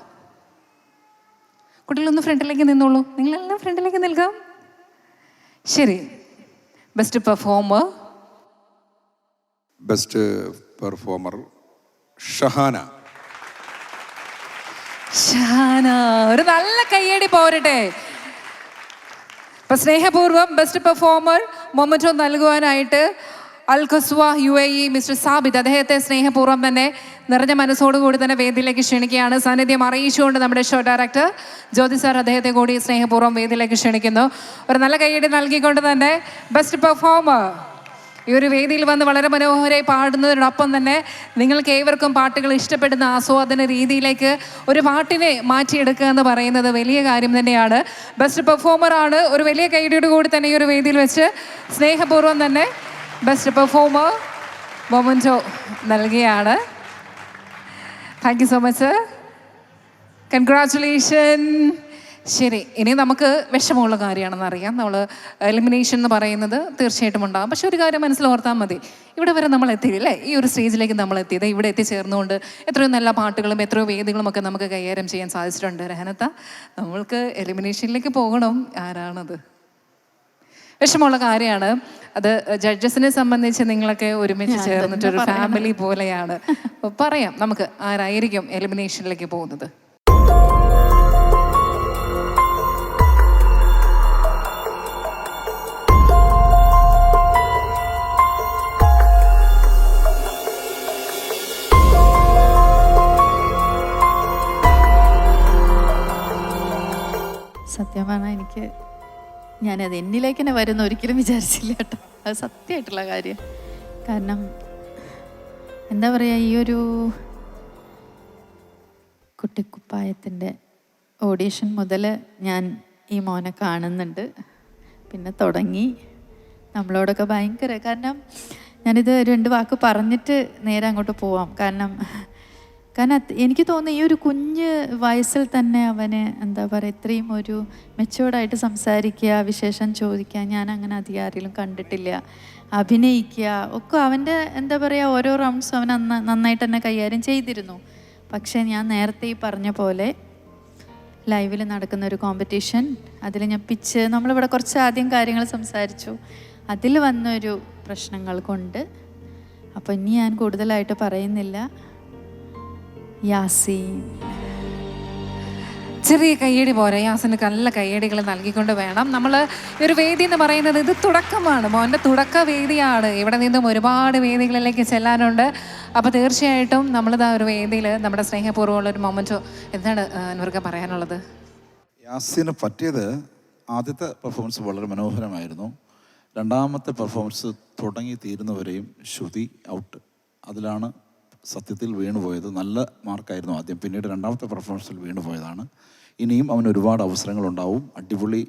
കുട്ടികളൊന്ന് ഫ്രണ്ടിലേക്ക് നിന്നോളൂ. നിങ്ങളെല്ലാം ഫ്രണ്ടിലേക്ക് നിൽക്കാം. ശരി, ബെസ്റ്റ് പെർഫോമർ ഷഹാന. ഒരു നല്ല കയ്യടി പോരട്ടെ. ഇപ്പൊ സ്നേഹപൂർവ്വം ബെസ്റ്റ് പെർഫോമർ മൊമെന്റോ നൽകുവാനായിട്ട് അൽ ഖസ്വ UAE മിസ്റ്റർ സാബിദ്, അദ്ദേഹത്തെ സ്നേഹപൂർവ്വം തന്നെ നിറഞ്ഞ മനസ്സോടുകൂടി തന്നെ വേദിയിലേക്ക് ക്ഷണിക്കുകയാണ്. സാന്നിധ്യം അറിയിച്ചുകൊണ്ട് നമ്മുടെ ഷോ ഡയറക്ടർ ജ്യോതി സാർ അദ്ദേഹത്തെ കൂടി സ്നേഹപൂർവ്വം വേദിയിലേക്ക് ക്ഷണിക്കുന്നു. ഒരു നല്ല കയ്യടി നൽകിക്കൊണ്ട് തന്നെ ബെസ്റ്റ് പെർഫോമർ ഈ ഒരു വേദിയിൽ വന്ന് വളരെ മനോഹരമായി പാടുന്നതിനോടൊപ്പം തന്നെ നിങ്ങൾക്ക് ഏവർക്കും പാട്ടുകൾ ഇഷ്ടപ്പെടുന്ന ആസ്വാദന രീതിയിലേക്ക് ഒരു പാട്ടിനെ മാറ്റിയെടുക്കുക എന്ന് പറയുന്നത് വലിയ കാര്യം തന്നെയാണ്. ബെസ്റ്റ് പെർഫോമറാണ്. ഒരു വലിയ കൈയടിയോട് കൂടി തന്നെ ഈ ഒരു വേദിയിൽ വെച്ച് സ്നേഹപൂർവ്വം തന്നെ ബെസ്റ്റ് പെർഫോമർ മൊമെന്റോ നൽകിയാണ്. Thank you so much, congratulation. ശരി, ഇനി നമുക്ക് വിഷമമുള്ള കാര്യമാണെന്ന് അറിയാം. നമ്മൾ എലിമിനേഷൻ എന്ന് പറയുന്നത് തീർച്ചയായിട്ടും ഉണ്ടാകും. പക്ഷെ ഒരു കാര്യം മനസ്സിൽ ഓർത്താൽ മതി, ഇവിടെ വരെ നമ്മൾ എത്തിയില്ലേ, ഈ ഒരു സ്റ്റേജിലേക്ക് നമ്മൾ എത്തിയത് ഇവിടെ എത്തിച്ചേർന്നുകൊണ്ട് എത്രയോ നല്ല പാട്ടുകളും എത്രയോ വേദികളും ഒക്കെ നമുക്ക് കൈകാര്യം ചെയ്യാൻ സാധിച്ചിട്ടുണ്ട്. രഹനത്ത, നമ്മൾക്ക് എലിമിനേഷനിലേക്ക് പോകണം. ആരാണത്? വിഷമമുള്ള കാര്യമാണ് അത്. ജഡ്ജസിനെ സംബന്ധിച്ച് നിങ്ങളൊക്കെ ഒരുമിച്ച് ചേർന്നിട്ടൊരു ഫാമിലി പോലെയാണ്. പറയാം നമുക്ക് ആരായിരിക്കും എലിമിനേഷനിലേക്ക് പോകുന്നത്. സത്യം പറഞ്ഞാൽ ഞാനത് എന്നിലേക്ക് തന്നെ വരുന്ന ഒരിക്കലും വിചാരിച്ചില്ല കേട്ടോ. അത് സത്യമായിട്ടുള്ള കാര്യം. കാരണം എന്താ പറയുക, ഈ ഒരു കുട്ടിക്കുപ്പായത്തിൻ്റെ ഓഡീഷൻ മുതൽ ഞാൻ ഈ മോനെ കാണുന്നുണ്ട്. പിന്നെ തുടങ്ങി നമ്മളോടൊക്കെ ഭയങ്കര, കാരണം ഞാനിത് 2 വാക്ക് പറഞ്ഞിട്ട് നേരെ അങ്ങോട്ട് പോവാം. കാരണം എനിക്ക് തോന്നുന്നു ഈ ഒരു കുഞ്ഞ് വയസ്സിൽ തന്നെ അവന് എന്താ പറയുക, ഇത്രയും ഒരു മെച്ചുവേർഡായിട്ട് സംസാരിക്കുക, വിശേഷം ചോദിക്കുക, ഞാൻ അങ്ങനെ അധികം ആരെങ്കിലും കണ്ടിട്ടില്ല. അഭിനയിക്കുക ഒക്കെ അവൻ്റെ എന്താ പറയുക, ഓരോ റൗണ്ട്സും അവൻ നന്നായിട്ട് തന്നെ കൈകാര്യം ചെയ്തിരുന്നു. പക്ഷേ ഞാൻ നേരത്തെ ഈ പറഞ്ഞ പോലെ ലൈവിൽ നടക്കുന്ന ഒരു കോമ്പറ്റീഷൻ, അതിൽ ഞാൻ നമ്മളിവിടെ കുറച്ച് ആദ്യം കാര്യങ്ങൾ സംസാരിച്ചു, അതിൽ വന്നൊരു പ്രശ്നങ്ങൾ കൊണ്ട്. അപ്പോൾ ഇനി ഞാൻ കൂടുതലായിട്ട് പറയുന്നില്ല. യാസീൻ, ചെറിയ കയ്യടി പോരെ, യാസിന് നല്ല കയ്യടികൾ നൽകിക്കൊണ്ട് വേണം. നമ്മൾ ഒരു വേദി എന്ന് പറയുന്നത് ഇത് തുടക്കമാണ്, മോൻ്റെ തുടക്ക വേദിയാണ്. ഇവിടെ നിന്നും ഒരുപാട് വേദികളിലേക്ക് ചെല്ലാനുണ്ട്. അപ്പോൾ തീർച്ചയായിട്ടും നമ്മളിതാ ഒരു വേദിയിൽ നമ്മുടെ സ്നേഹപൂർവ്വമുള്ള ഒരു മൊമെന്റോ. എന്താണ് അൻവർക്ക് പറയാനുള്ളത്? യാസിന് പറ്റിയത് ആദ്യത്തെ പെർഫോമൻസ് വളരെ മനോഹരമായിരുന്നു. രണ്ടാമത്തെ പെർഫോമൻസ് തുടങ്ങി തീരുന്നവരെയും ശ്രുതി ഔട്ട്. അതിലാണ് സത്യത്തിൽ വീണുപോയത്. നല്ല മാർക്കായിരുന്നു ആദ്യം, പിന്നീട് രണ്ടാമത്തെ പെർഫോമൻസിൽ വീണുപോയതാണ്. ഇനിയും അവന് ഒരുപാട് അവസരങ്ങളുണ്ടാവും. അടിപൊളി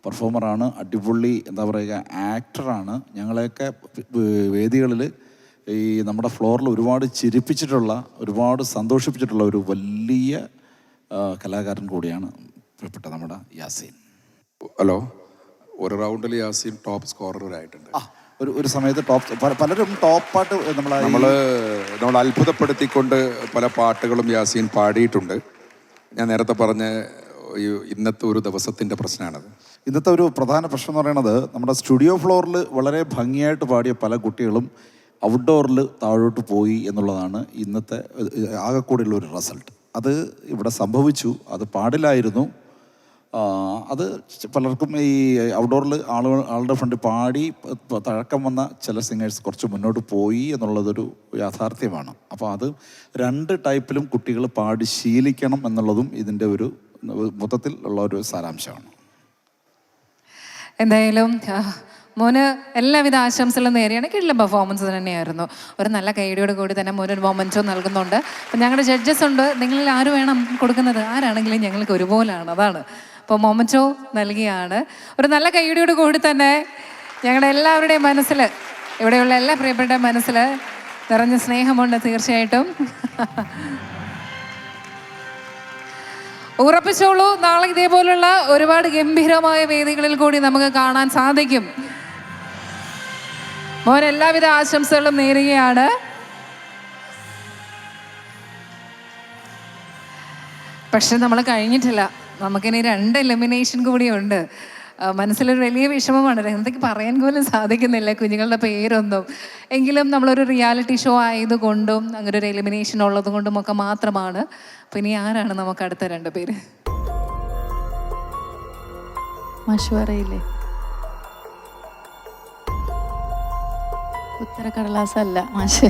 പെർഫോമറാണ്, അടിപൊളി എന്താ പറയുക ആക്ടറാണ്. ഞങ്ങളെയൊക്കെ വേദികളിൽ ഈ നമ്മുടെ ഫ്ലോറിൽ ഒരുപാട് ചിരിപ്പിച്ചിട്ടുള്ള, ഒരുപാട് സന്തോഷിപ്പിച്ചിട്ടുള്ള ഒരു വലിയ കലാകാരൻ കൂടിയാണ് പ്രിയപ്പെട്ട നമ്മുടെ യാസീൻ. ഹലോ, ഒരു റൗണ്ടിൽ യാസീൻ ടോപ്പ് സ്കോററായിട്ടുണ്ട്. ഒരു സമയത്ത് പലരും ടോപ്പ് പാട്ട് നമ്മൾ അത്ഭുതപ്പെടുത്തിക്കൊണ്ട് പല പാട്ടുകളും യാസീൻ പാടിയിട്ടുണ്ട്. ഞാൻ നേരത്തെ പറഞ്ഞ ഇന്നത്തെ ഒരു ദിവസത്തിൻ്റെ പ്രശ്നമാണത്. ഇന്നത്തെ ഒരു പ്രധാന പ്രശ്നം എന്ന് പറയുന്നത്, നമ്മുടെ സ്റ്റുഡിയോ ഫ്ലോറിൽ വളരെ ഭംഗിയായിട്ട് പാടിയ പല കുട്ടികളും ഔട്ട്ഡോറിൽ താഴോട്ട് പോയി എന്നുള്ളതാണ് ഇന്നത്തെ ആകെക്കൂടിയുള്ള ഒരു റിസൾട്ട്. അത് ഇവിടെ സംഭവിച്ചു, അത് പാടില്ലായിരുന്നു. അത് പലർക്കും ഈ ഔട്ട്ഡോറിൽ ആളുടെ ഫ്രണ്ട് പാടി തഴക്കം വന്ന ചില സിംഗേഴ്സ് കുറച്ച് മുന്നോട്ട് പോയി എന്നുള്ളതൊരു യാഥാർത്ഥ്യമാണ്. അപ്പോൾ അത് 2 ടൈപ്പിലും കുട്ടികൾ പാടി ശീലിക്കണം എന്നുള്ളതും ഇതിൻ്റെ ഒരു മൊത്തത്തിൽ ഉള്ള ഒരു സാരാംശമാണ്. എന്തായാലും മോന് എല്ലാവിധ ആശംസകളും നേരെയാണ്. കിട്ടുന്ന പെർഫോമൻസ് തന്നെയായിരുന്നു. ഒരു നല്ല കൈഡിയോട് കൂടി തന്നെ മോനൊരു മൊമെൻറ്റോ നൽകുന്നുണ്ട്. അപ്പം ഞങ്ങളുടെ ജഡ്ജസ് ഉണ്ട്, നിങ്ങളിൽ ആര് വേണം കൊടുക്കുന്നത്, ആരാണെങ്കിലും ഞങ്ങൾക്ക് ഒരുപോലെയാണ്, അതാണ്. അപ്പോൾ മൊമെൻറ്റോ നൽകിയാണ്. ഒരു നല്ല കൈഡിയോട് കൂടി തന്നെ ഞങ്ങളുടെ എല്ലാവരുടെയും മനസ്സിൽ, ഇവിടെയുള്ള എല്ലാ പ്രിയപ്പെട്ട മനസ്സിൽ നിറഞ്ഞ സ്നേഹമുണ്ട് തീർച്ചയായിട്ടും. ഉറപ്പിച്ചോളൂ, നാളെ ഇതേപോലുള്ള ഒരുപാട് ഗംഭീരമായ വേദികളിൽ കൂടി നമുക്ക് കാണാൻ സാധിക്കും. മോൻ എല്ലാവിധ ആശംസകളും നേരുകയാണ്. പക്ഷെ നമ്മൾ കഴിഞ്ഞിട്ടില്ല, നമുക്കിനി 2 എലിമിനേഷൻ കൂടിയുണ്ട്. മനസ്സിലൊരു വലിയ വിഷമമാണ്, എന്തൊക്കെ പറയാൻ പോലും സാധിക്കുന്നില്ല കുഞ്ഞുങ്ങളുടെ പേരൊന്നും. എങ്കിലും നമ്മളൊരു റിയാലിറ്റി ഷോ ആയതുകൊണ്ടും അങ്ങനെ ഒരു എലിമിനേഷൻ ഉള്ളത് കൊണ്ടും ഒക്കെ മാത്രമാണ്. അപ്പം ഇനി ആരാണ് നമുക്ക് അടുത്ത 2 പേര്? മഷുവറയില്ലേ ഉത്തരക്കടലാസല്ല മാഷ്.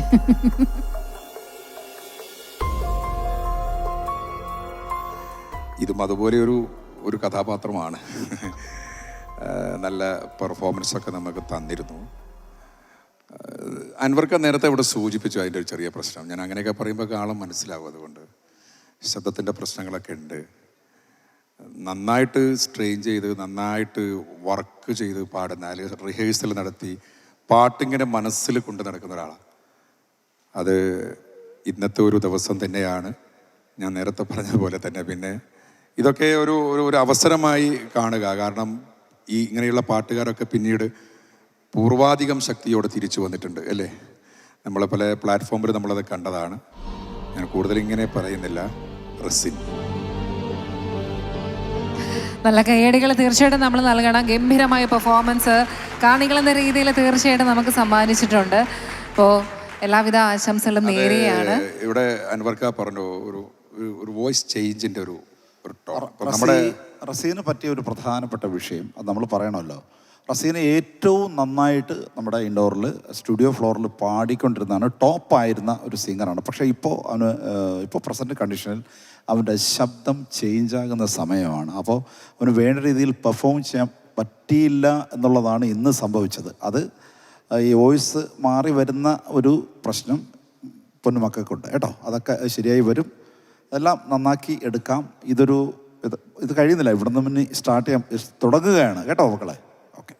ഇതും അതുപോലെ ഒരു കഥാപാത്രമാണ്. നല്ല പെർഫോമൻസൊക്കെ നമുക്ക് തന്നിരുന്നു. അൻവർക്ക് നേരത്തെ ഇവിടെ സൂചിപ്പിച്ചു അതിൻ്റെ ഒരു ചെറിയ പ്രശ്നം. ഞാൻ അങ്ങനെയൊക്കെ പറയുമ്പോൾ ആളും മനസ്സിലാവും, അതുകൊണ്ട് ശബ്ദത്തിൻ്റെ പ്രശ്നങ്ങളൊക്കെ ഉണ്ട്. നന്നായിട്ട് സ്ട്രെയിൻ ചെയ്ത് നന്നായിട്ട് വർക്ക് ചെയ്ത് പാടുന്ന, അല്ലെങ്കിൽ റിഹേഴ്സൽ നടത്തി പാട്ടിങ്ങനെ മനസ്സിൽ കൊണ്ട് നടക്കുന്ന ഒരാളാണ്. അത് ഇന്നത്തെ ഒരു ദിവസം തന്നെയാണ്, ഞാൻ നേരത്തെ പറഞ്ഞ പോലെ തന്നെ. പിന്നെ ഇതൊക്കെ ഒരു അവസരമായി കാണുക. കാരണം ഈ ഇങ്ങനെയുള്ള പാട്ടുകാരൊക്കെ പിന്നീട് പൂർവാധികം ശക്തിയോടെ തിരിച്ചു വന്നിട്ടുണ്ട്, അല്ലേ? നമ്മൾ പല പ്ലാറ്റ്ഫോമിൽ നമ്മളത് കണ്ടതാണ്. ഞാൻ കൂടുതൽ ഇങ്ങനെ പറയുന്നില്ല. റസിൻ, നല്ല കയ്യടികൾ തീർച്ചയായിട്ടും നമ്മൾ നൽകണം. ഗംഭീരമായ പെർഫോമൻസ് കാണികളെന്ന രീതിയിൽ തീർച്ചയായിട്ടും നമുക്ക് സമ്മാനിച്ചിട്ടുണ്ട്. അപ്പോൾ എല്ലാവിധ ആശംസകളും നേരെയാണ്. ഇവിടെ അൻവർക്ക പറഞ്ഞു ഒരു വോയിസ് ചേഞ്ചിൻ്റെ ഒരു നമ്മുടെ റസീന് പറ്റിയ ഒരു പ്രധാനപ്പെട്ട വിഷയം അത് നമ്മൾ പറയണമല്ലോ. റസീന് ഏറ്റവും നന്നായിട്ട് നമ്മുടെ ഇൻഡോറിൽ സ്റ്റുഡിയോ ഫ്ലോറിൽ പാടിക്കൊണ്ടിരുന്നതാണ്, ടോപ്പായിരുന്ന ഒരു സിംഗറാണ്. പക്ഷേ ഇപ്പോൾ പ്രസൻറ്റ് കണ്ടീഷനിൽ അവൻ്റെ ശബ്ദം ചേഞ്ച് ആകുന്ന സമയമാണ്. അപ്പോൾ അവന് വേണ്ട രീതിയിൽ പെർഫോം ചെയ്യാൻ പറ്റിയില്ല എന്നുള്ളതാണ് ഇന്ന് സംഭവിച്ചത്. അത് ഈ വോയിസ് മാറി വരുന്ന ഒരു പ്രശ്നം പൊന്നുമക്കൾക്കുണ്ട് കേട്ടോ. അതൊക്കെ ശരിയായി വരും, അതെല്ലാം നന്നാക്കി എടുക്കാം. ഇത് കഴിയുന്നില്ല, ഇവിടെ നിന്ന് മുന്നേ സ്റ്റാർട്ട് ചെയ്യാൻ തുടങ്ങുകയാണ് കേട്ടോ മക്കളെ. ഓക്കെ,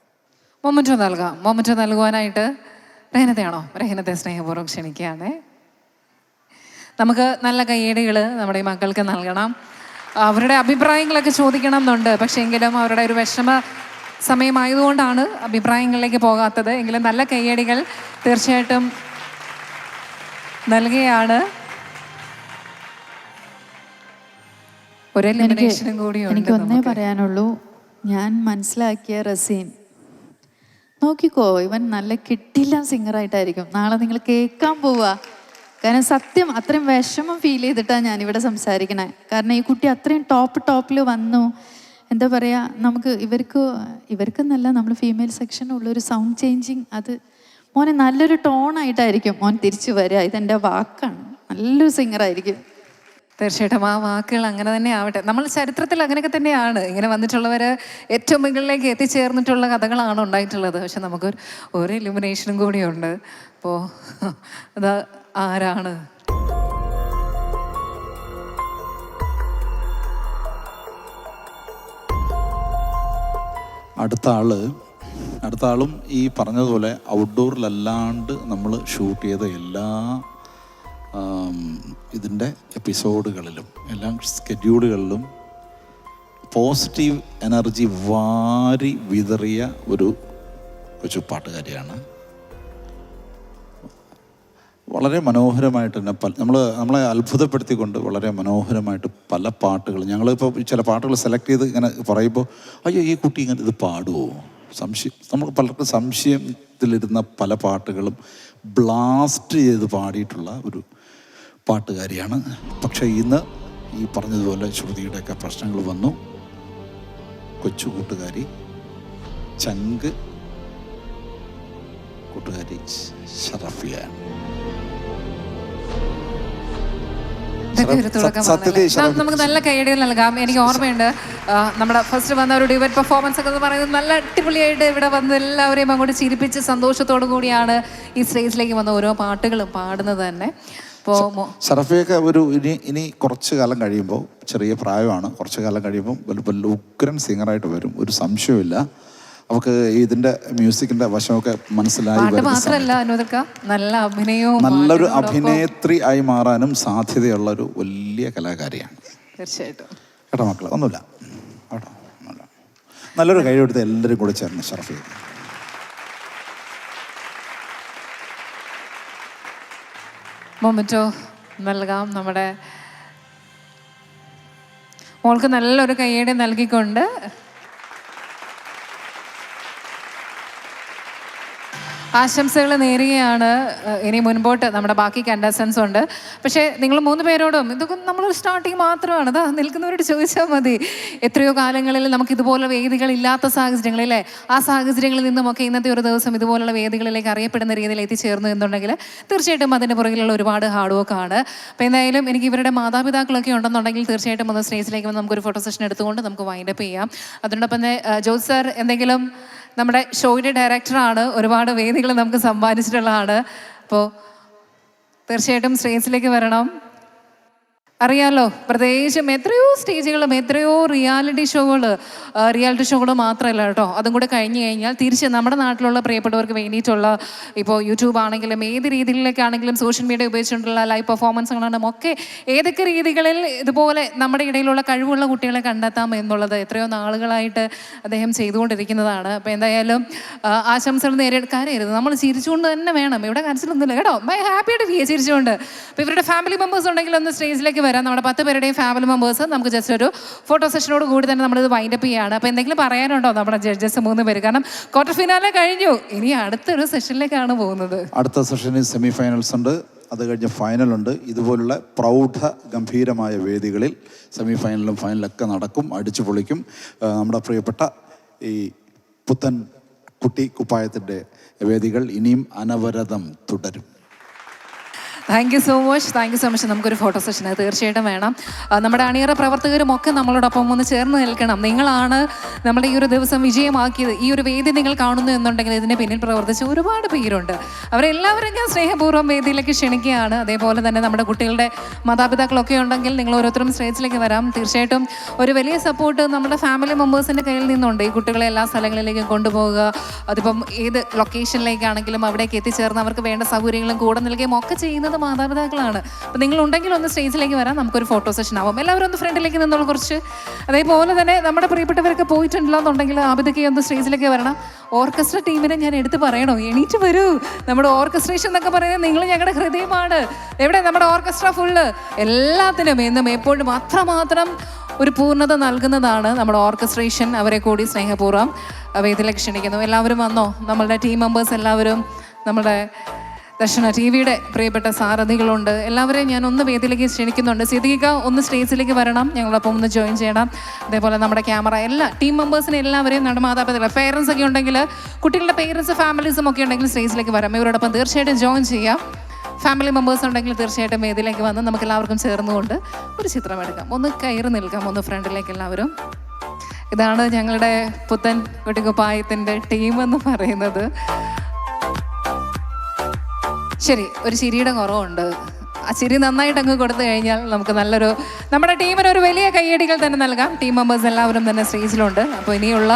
മൊമെൻറ്റോ നൽകാം. മൊമെൻറ്റോ നൽകുവാനായിട്ട് റഹനതയാണോ? റഹനത്തെ സ്നേഹപൂർവ്വം ക്ഷണിക്കുകയാണ്. നമുക്ക് നല്ല കയ്യടികൾ നമ്മുടെ മക്കൾക്ക് നൽകണം. അവരുടെ അഭിപ്രായങ്ങളൊക്കെ ചോദിക്കണം എന്നുണ്ട്, പക്ഷേ എങ്കിലും അവരുടെ ഒരു വിഷമ സമയമായതുകൊണ്ടാണ് അഭിപ്രായങ്ങളിലേക്ക് പോകാത്തത്. എങ്കിലും നല്ല കയ്യടികൾ തീർച്ചയായിട്ടും നൽകുകയാണ്. ഒരു എലിമിനേഷനും കൂടിയുണ്ട്. എനിക്കൊന്നേ പറയാനുള്ളൂ, ഞാൻ മനസ്സിലാക്കിയ റസീൻ നോക്കിക്കോ, ഇവൻ നല്ല കിട്ടില്ല സിംഗറായിട്ടായിരിക്കും നാളെ നിങ്ങൾ കേൾക്കാൻ പോവുക. കാരണം സത്യം അത്രയും വിഷമം ഫീൽ ചെയ്തിട്ടാണ് ഞാനിവിടെ സംസാരിക്കണേ. കാരണം ഈ കുട്ടി അത്രയും ടോപ്പിൽ വന്നു. എന്താ പറയുക, നമുക്ക് ഇവർക്കെന്നല്ല നമ്മൾ ഫീമെയിൽ സെക്ഷനുള്ളൊരു സൗണ്ട് ചേഞ്ചിങ്, അത് മോനെ നല്ലൊരു ടോണായിട്ടായിരിക്കും മോൻ തിരിച്ചു വരിക. ഇതെൻ്റെ വാക്കാണ്, നല്ലൊരു സിംഗറായിരിക്കും. തീർച്ചയായിട്ടും ആ വാക്കുകൾ അങ്ങനെ തന്നെ ആവട്ടെ. നമ്മൾ ചരിത്രത്തിൽ അങ്ങനെയൊക്കെ തന്നെയാണ്, ഇങ്ങനെ വന്നിട്ടുള്ളവർ ഏറ്റവും മുകളിലേക്ക് എത്തിച്ചേർന്നിട്ടുള്ള കഥകളാണ് ഉണ്ടായിട്ടുള്ളത്. പക്ഷെ നമുക്ക് ഒരു എലിമിനേഷനും കൂടിയുണ്ട്. അപ്പോൾ അത് ആരാണ്? അടുത്ത ആളും ഈ പറഞ്ഞതുപോലെ ഔട്ട്ഡോറിലല്ലാണ്ട് നമ്മൾ ഷൂട്ട് ചെയ്ത എല്ലാ ഇതിൻ്റെ എപ്പിസോഡുകളിലും എല്ലാം സ്കെഡ്യൂളുകളിലും പോസിറ്റീവ് എനർജി വാരി വിതറിയ ഒരു കൊച്ചു പാട്ടുകാരിയാണ്. വളരെ മനോഹരമായിട്ട് തന്നെ നമ്മളെ അത്ഭുതപ്പെടുത്തിക്കൊണ്ട് വളരെ മനോഹരമായിട്ട് പല പാട്ടുകൾ ഞങ്ങളിപ്പോൾ ചില പാട്ടുകൾ സെലക്ട് ചെയ്ത് ഇങ്ങനെ പറയുമ്പോൾ അയ്യോ ഈ കുട്ടി ഇങ്ങനെ ഇത് പാടുമോ, നമ്മൾ പലർക്കും സംശയത്തിലിരുന്ന പല പാട്ടുകളും ബ്ലാസ്റ്റ് ചെയ്ത് പാടിയിട്ടുള്ള ഒരു പാട്ടുകാരിയാണ്. പക്ഷേ ഇന്ന് ഈ പറഞ്ഞതുപോലെ ശ്രുതിയുടെയൊക്കെ പ്രശ്നങ്ങൾ വന്നു. കൊച്ചു കൂട്ടുകാരി, ചങ്ക് കൂട്ടുകാരി ഷറഫിയാണ്. നമുക്ക് നല്ല കൈയടികൾ നൽകാം. എനിക്ക് ഓർമ്മയുണ്ട് നമ്മുടെ ഫസ്റ്റ് വന്ന ഒരു ഡിബേറ്റ് പെർഫോമൻസ് ഒക്കെ പറയുന്നത് നല്ല അടിപൊളിയായിട്ട് ഇവിടെ വന്ന് എല്ലാവരെയും അങ്ങോട്ട് ചിരിപ്പിച്ച് സന്തോഷത്തോടു കൂടിയാണ് ഈ സ്റ്റേജിലേക്ക് വന്ന ഓരോ പാട്ടുകളും പാടുന്നത് തന്നെ. അപ്പോൾ ഷറഫിയൊക്കെ ഒരു ഇനി കുറച്ച് കാലം കഴിയുമ്പോൾ, ചെറിയ പ്രായമാണ്, കുറച്ച് കാലം കഴിയുമ്പോൾ വലിയ ഉഗ്രൻ സിംഗറായിട്ട് വരും, ഒരു സംശയമില്ല. അവർക്ക് ഇതിന്റെ മ്യൂസിക്കിന്റെ വശമൊക്കെ മനസ്സിലായി. മാത്രമല്ല നല്ല അഭിനയവും നല്ലൊരു അഭിനേത്രി ആയി മാറാനും സാധ്യതയുള്ള ഒരു വലിയ കലാകാരിയാണ്. തീർച്ചയായിട്ടും. കേട്ടോ മക്കളെ, ഒന്നുമില്ല കേട്ടോ, ഒന്നുമില്ല. നല്ലൊരു കൈ കൊടുത്ത് എല്ലാവരും കൂടെ ചേർന്ന് ഷറഫി. മൊമെന്റോ നൽകാം. നമ്മുടെ മോൾക്ക് നല്ലൊരു കൈയ്യടി നൽകിക്കൊണ്ട് ആശംസകൾ നേരുകയാണ്. ഇനി മുൻപോട്ട് നമ്മുടെ ബാക്കി കണ്ടസ്റ്റൻസ് ഉണ്ട്. പക്ഷേ നിങ്ങൾ 3 പേരോടും ഇതൊക്കെ നമ്മളൊരു സ്റ്റാർട്ടിങ് മാത്രമാണ്. അതാ നിൽക്കുന്നവരോട് ചോദിച്ചാൽ മതി. എത്രയോ കാലങ്ങളിൽ നമുക്ക് ഇതുപോലെ വേദികളില്ലാത്ത സാഹചര്യങ്ങളിലെ ആ സാഹചര്യങ്ങളിൽ നിന്നുമൊക്കെ ഇന്നത്തെ ഒരു ദിവസം ഇതുപോലുള്ള വേദികളിലേക്ക് അറിയപ്പെടുന്ന രീതിയിൽ എത്തിച്ചേർന്നു എന്നുണ്ടെങ്കിൽ തീർച്ചയായിട്ടും അതിൻ്റെ പുറകിലുള്ള ഒരുപാട് ഹാർഡ് വർക്കാണ്. അപ്പോൾ എന്തായാലും എനിക്ക് ഇവരുടെ മാതാപിതാക്കളൊക്കെ ഉണ്ടെന്നുണ്ടെങ്കിൽ തീർച്ചയായിട്ടും ഒന്ന് സ്റ്റേജിലേക്ക് വന്ന് നമുക്കൊരു ഫോട്ടോ സെഷൻ എടുത്തുകൊണ്ട് നമുക്ക് വൈൻഡപ്പ് ചെയ്യാം. അതിനോടൊപ്പം തന്നെ ജോസ് സാർ എന്തെങ്കിലും, നമ്മുടെ ഷോയുടെ ഡയറക്ടറാണ്, ഒരുപാട് വേദികൾ നമുക്ക് സമ്മാനിച്ചിട്ടുള്ളതാണ്. അപ്പോൾ തീർച്ചയായിട്ടും സ്റ്റേജിലേക്ക് വരണം. അറിയാലോ, പ്രത്യേകിച്ചും എത്രയോ സ്റ്റേജുകളും എത്രയോ റിയാലിറ്റി ഷോകൾ മാത്രമല്ല കേട്ടോ, അതും കൂടെ കഴിഞ്ഞ് കഴിഞ്ഞാൽ തിരിച്ച് നമ്മുടെ നാട്ടിലുള്ള പ്രിയപ്പെട്ടവർക്ക് വേണ്ടിയിട്ടുള്ള ഇപ്പോൾ യൂട്യൂബ് ആണെങ്കിലും ഏത് രീതിയിലേക്കാണെങ്കിലും സോഷ്യൽ മീഡിയ ഉപയോഗിച്ചുകൊണ്ടുള്ള ലൈവ് പെർഫോമൻസുകളാണ് ഒക്കെ ഏതൊക്കെ രീതികളിൽ ഇതുപോലെ നമ്മുടെ ഇടയിലുള്ള കഴിവുള്ള കുട്ടികളെ കണ്ടെത്താം എന്നുള്ളത് എത്രയോ നാളുകളായിട്ട് അദ്ദേഹം ചെയ്തുകൊണ്ടിരിക്കുന്നതാണ്. അപ്പോൾ എന്തായാലും ആശംസകൾ നേരിടക്കാനായിരുന്നു. നമ്മൾ ചിരിച്ചുകൊണ്ട് തന്നെ വേണം, ഇവിടെ കരച്ചിലൊന്നുമില്ല കേട്ടോ, ഹാപ്പിയായിട്ട് ചിരിച്ചുകൊണ്ട്. അപ്പോൾ ഇവരുടെ ഫാമിലി മെമ്പേഴ്സ് ഉണ്ടെങ്കിൽ ഒന്ന് സ്റ്റേജിലേക്ക് വരാം. നമ്മുടെ 10 പേരുടെയും ഫാമിലി മെമ്പേഴ്സ് നമുക്ക് ജസ്റ്റ് ഒരു ഫോട്ടോ സെഷനോട് കൂടി തന്നെ നമ്മളിത് വൈൻഡപ്പ് ചെയ്യുകയാണ്. അപ്പോൾ എന്തെങ്കിലും പറയാനുണ്ടോ നമ്മുടെ ജഡ്ജസ് 3 പേര്? കാരണം ക്വാർട്ടർ ഫിനാലെ കഴിഞ്ഞു, ഇനി അടുത്തൊരു സെഷനിലേക്കാണ് പോകുന്നത്. അടുത്ത സെഷനിൽ സെമി ഫൈനൽസ് ഉണ്ട്, അത് കഴിഞ്ഞ് ഫൈനലുണ്ട്. ഇതുപോലുള്ള പ്രൗഢ ഗംഭീരമായ വേദികളിൽ സെമി ഫൈനലും ഫൈനലൊക്കെ നടക്കും, അടിച്ചു പൊളിക്കും. നമ്മുടെ പ്രിയപ്പെട്ട ഈ പുത്തൻ കുട്ടി കുപ്പായത്തിൻ്റെ വേദികൾ ഇനിയും അനവരതം തുടരും. Thank you so much. നമുക്കൊരു ഫോട്ടോ സെഷൻ തീർച്ചയായിട്ടും വേണം. നമ്മുടെ അണിയറ പ്രവർത്തകരും ഒക്കെ നമ്മളോടൊപ്പം ഒന്ന് ചേർന്ന് നിൽക്കണം. നിങ്ങളാണ് നമ്മുടെ ഈ ഒരു ദിവസം വിജയമാക്കിയത്. ഈ ഒരു വേദി നിങ്ങൾ കാണുന്നു എന്നുണ്ടെങ്കിൽ ഇതിന് പിന്നിൽ പ്രവർത്തിച്ച ഒരുപാട് പേരുണ്ട്. അവരെല്ലാവരും ഞാൻ സ്നേഹപൂർവ്വം വേദിയിലേക്ക് ക്ഷണിക്കുകയാണ്. അതേപോലെ തന്നെ നമ്മുടെ കുട്ടികളുടെ മാതാപിതാക്കളൊക്കെ ഉണ്ടെങ്കിൽ നിങ്ങൾ ഓരോരുത്തരും സ്റ്റേജിലേക്ക് വരാം. തീർച്ചയായിട്ടും ഒരു വലിയ സപ്പോർട്ട് നമ്മുടെ ഫാമിലി മെമ്പേഴ്സിൻ്റെ കയ്യിൽ നിന്നുണ്ട്. ഈ കുട്ടികളെ എല്ലാ സ്ഥലങ്ങളിലേക്കും കൊണ്ടുപോകുക, അതിപ്പം ഏത് ലൊക്കേഷനിലേക്കാണെങ്കിലും അവിടേക്ക് എത്തിച്ചേർന്ന് അവർക്ക് വേണ്ട സൗകര്യങ്ങളും കൂടെ നൽകുകയും ഒക്കെ ചെയ്യുന്നത് മാതാപിതാക്കളാണ്. അപ്പോൾ നിങ്ങളുണ്ടെങ്കിൽ ഒന്ന് സ്റ്റേജിലേക്ക് വരാം, നമുക്കൊരു ഫോട്ടോ സെഷൻ ആവും. എല്ലാവരും ഒന്ന് ഫ്രണ്ടിലേക്ക് നിന്നുള്ള കുറച്ച്. അതേപോലെ തന്നെ നമ്മുടെ പ്രിയപ്പെട്ടവരൊക്കെ പോയിട്ടുണ്ടല്ലോ എന്നുണ്ടെങ്കിൽ ആബിദയ്ക്ക് ഒന്ന് സ്റ്റേജിലേക്ക് വരണം. ഓർക്കസ്ട്ര ടീമിനെ ഞാൻ എടുത്ത് പറയണോ, എണീറ്റ് വരൂ. നമ്മുടെ ഓർക്കസ്ട്രേഷൻ എന്നൊക്കെ പറയുന്നത് നിങ്ങൾ ഞങ്ങളുടെ ഹൃദയമാണ്. എവിടെ നമ്മുടെ ഓർക്കസ്ട്ര ഫുള്ള് എല്ലാത്തിനും എന്നും എപ്പോഴും അത്രമാത്രം ഒരു പൂർണ്ണത നൽകുന്നതാണ് നമ്മുടെ ഓർക്കസ്ട്രേഷൻ. അവരെ കൂടി സ്നേഹപൂർവ്വം വേദിയിലേക്ക് ക്ഷണിക്കുന്നു. എല്ലാവരും വന്നോ? നമ്മളുടെ ടീം മെമ്പേഴ്സ് എല്ലാവരും, നമ്മുടെ ദർശന TV-യുടെ പ്രിയപ്പെട്ട സാരഥികളുണ്ട്, എല്ലാവരെയും ഞാൻ ഒന്ന് വേദിയിലേക്ക് ക്ഷണിക്കുന്നുണ്ട്. സിദ്ദീഖ ഒന്ന് സ്റ്റേജിലേക്ക് വരണം, ഞങ്ങളൊപ്പം ഒന്ന് ജോയിൻ ചെയ്യണം. അതേപോലെ നമ്മുടെ ക്യാമറ എല്ലാ ടീം മെമ്പേഴ്സിനെ എല്ലാവരെയും, നമ്മുടെ മാതാപിതാക്കൾ, പേരൻസ് ഒക്കെ ഉണ്ടെങ്കിൽ, കുട്ടികളുടെ പേരൻസ് ഫാമിലീസും ഒക്കെ ഉണ്ടെങ്കിൽ സ്റ്റേജിലേക്ക് വരാം. ഇവരോടൊപ്പം തീർച്ചയായിട്ടും ജോയിൻ ചെയ്യാം. ഫാമിലി മെമ്പേഴ്സ് ഉണ്ടെങ്കിൽ തീർച്ചയായിട്ടും വേദിയിലേക്ക് വന്ന് നമുക്ക് എല്ലാവർക്കും ചേർന്നുകൊണ്ട് ഒരു ചിത്രം എടുക്കാം. ഒന്ന് കയറി നിൽക്കാം, ഒന്ന് ഫ്രണ്ടിലേക്ക് എല്ലാവരും. ഇതാണ് ഞങ്ങളുടെ പുത്തൻ കുട്ടിക്കുപ്പായത്തിൻ്റെ ടീം എന്ന് പറയുന്നത്. ശരി, ഒരു ചിരിയുടെ കുറവുണ്ട്. ആ ചിരി നന്നായിട്ട് അങ്ങ് കൊടുത്തു കഴിഞ്ഞാൽ നമുക്ക് നല്ലൊരു, നമ്മുടെ ടീമിന് ഒരു വലിയ കയ്യടികൾ തന്നെ നൽകാം. ടീം മെമ്പേഴ്സ് എല്ലാവരും തന്നെ സ്റ്റേജിലുണ്ട്. അപ്പോൾ ഇനിയുള്ള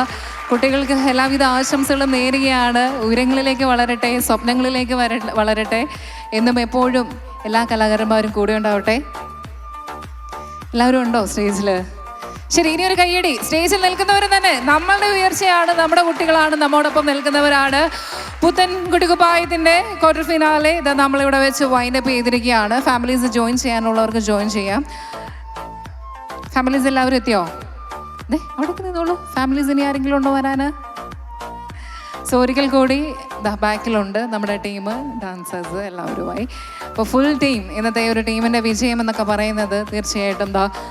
കുട്ടികൾക്ക് എല്ലാവിധ ആശംസകളും നേരുകയാണ്. ഉയരങ്ങളിലേക്ക് വളരട്ടെ, സ്വപ്നങ്ങളിലേക്ക് വളരട്ടെ. എന്നും എപ്പോഴും എല്ലാ കലാകാരന്മാരും കൂടെ ഉണ്ടാവട്ടെ. എല്ലാവരും ഉണ്ടോ സ്റ്റേജിൽ? ശരി, ഇനിയൊരു കയ്യടി. സ്റ്റേജിൽ നിൽക്കുന്നവർ തന്നെ നമ്മളുടെ ഉയർച്ചയാണ്, നമ്മുടെ കുട്ടികളാണ്, നമ്മോടൊപ്പം നിൽക്കുന്നവരാണ്. പുത്തൻ കുട്ടിക്കുപ്പായത്തിൻ്റെ ക്വാർട്ടർ ഫിനാലെ ഇത് നമ്മളിവിടെ വെച്ച് വൈൻഡപ്പ് ചെയ്തിരിക്കുകയാണ്. ഫാമിലീസ് ജോയിൻ ചെയ്യാനുള്ളവർക്ക് ജോയിൻ ചെയ്യാം. ഫാമിലീസ് എല്ലാവരും എത്തിയോ? അവിടെ നിന്നോളൂ. ഫാമിലീസ് ഇനി ആരെങ്കിലും ഉണ്ടോ വരാൻ? സോ ഒരിക്കൽ കൂടി ബാക്കിലുണ്ട് നമ്മുടെ ടീം, ഡാൻസേഴ്സ് എല്ലാവരുമായി. അപ്പോൾ ഫുൾ ടീം, ഇന്നത്തെ ഒരു ടീമിൻ്റെ വിജയം എന്നൊക്കെ പറയുന്നത് തീർച്ചയായിട്ടും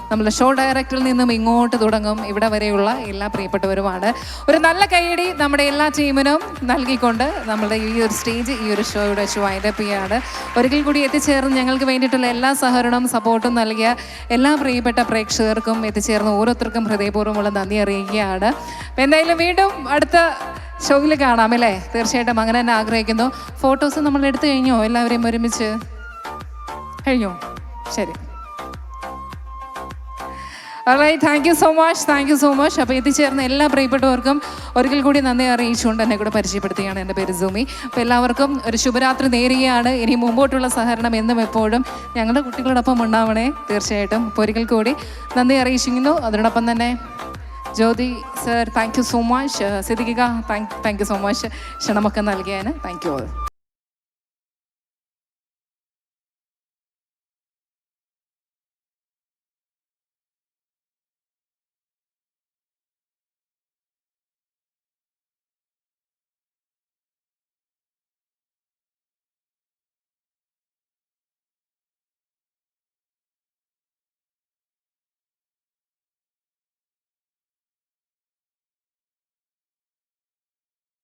നമ്മുടെ ഷോ ഡയറക്ടറിൽ നിന്നും ഇങ്ങോട്ട് തുടങ്ങും ഇവിടെ വരെയുള്ള എല്ലാ പ്രിയപ്പെട്ടവരുമാണ്. ഒരു നല്ല കൈയടി നമ്മുടെ എല്ലാ ടീമിനും നൽകിക്കൊണ്ട് നമ്മുടെ ഈ ഒരു സ്റ്റേജ്, ഈ ഒരു ഷോയുടെ വൈൻഡപ്പ് ചെയ്യാണ്. ഒരിക്കൽ കൂടി എത്തിച്ചേർന്ന് ഞങ്ങൾക്ക് വേണ്ടിയിട്ടുള്ള എല്ലാ സഹകരണവും സപ്പോർട്ടും നൽകിയ എല്ലാ പ്രിയപ്പെട്ട പ്രേക്ഷകർക്കും എത്തിച്ചേർന്ന് ഓരോരുത്തർക്കും ഹൃദയപൂർവ്വമുള്ള നന്ദി അറിയിക്കുകയാണ്. അപ്പോൾ എന്തായാലും വീണ്ടും അടുത്ത ഷോയിൽ കാണാം അല്ലേ? തീർച്ചയായിട്ടും അങ്ങനെ തന്നെ ആഗ്രഹിക്കുന്നു. ഫോട്ടോസ് നമ്മൾ എടുത്തു കഴിഞ്ഞോ? എല്ലാവരെയും ഒരുമിച്ച് കഴിഞ്ഞോ? ശരി. Alright, thank you so much. അപ്പോൾ എത്തിച്ചേർന്ന എല്ലാ പ്രിയപ്പെട്ടവർക്കും ഒരിക്കൽ കൂടി നന്ദി അറിയിച്ചുകൊണ്ട് എന്നെ കൂടെ പരിചയപ്പെടുത്തുകയാണ്. എൻ്റെ പേര് സുമി. അപ്പോൾ എല്ലാവർക്കും ഒരു ശുഭരാത്രി നേരുകയാണ്. ഇനി മുമ്പോട്ടുള്ള സഹകരണം എന്നും എപ്പോഴും ഞങ്ങളുടെ കുട്ടികളോടൊപ്പം ഉണ്ടാവണേ തീർച്ചയായിട്ടും. അപ്പോൾ ഒരിക്കൽ കൂടി നന്ദി അറിയിച്ചിരിക്കുന്നു. അതിനോടൊപ്പം തന്നെ Jyothi sir, thank you so much. സിദ്ദിഖിക, താങ്ക് യു സോ മച്ച് ക്ഷണമൊക്കെ നൽകിയതിന്. Thank you all.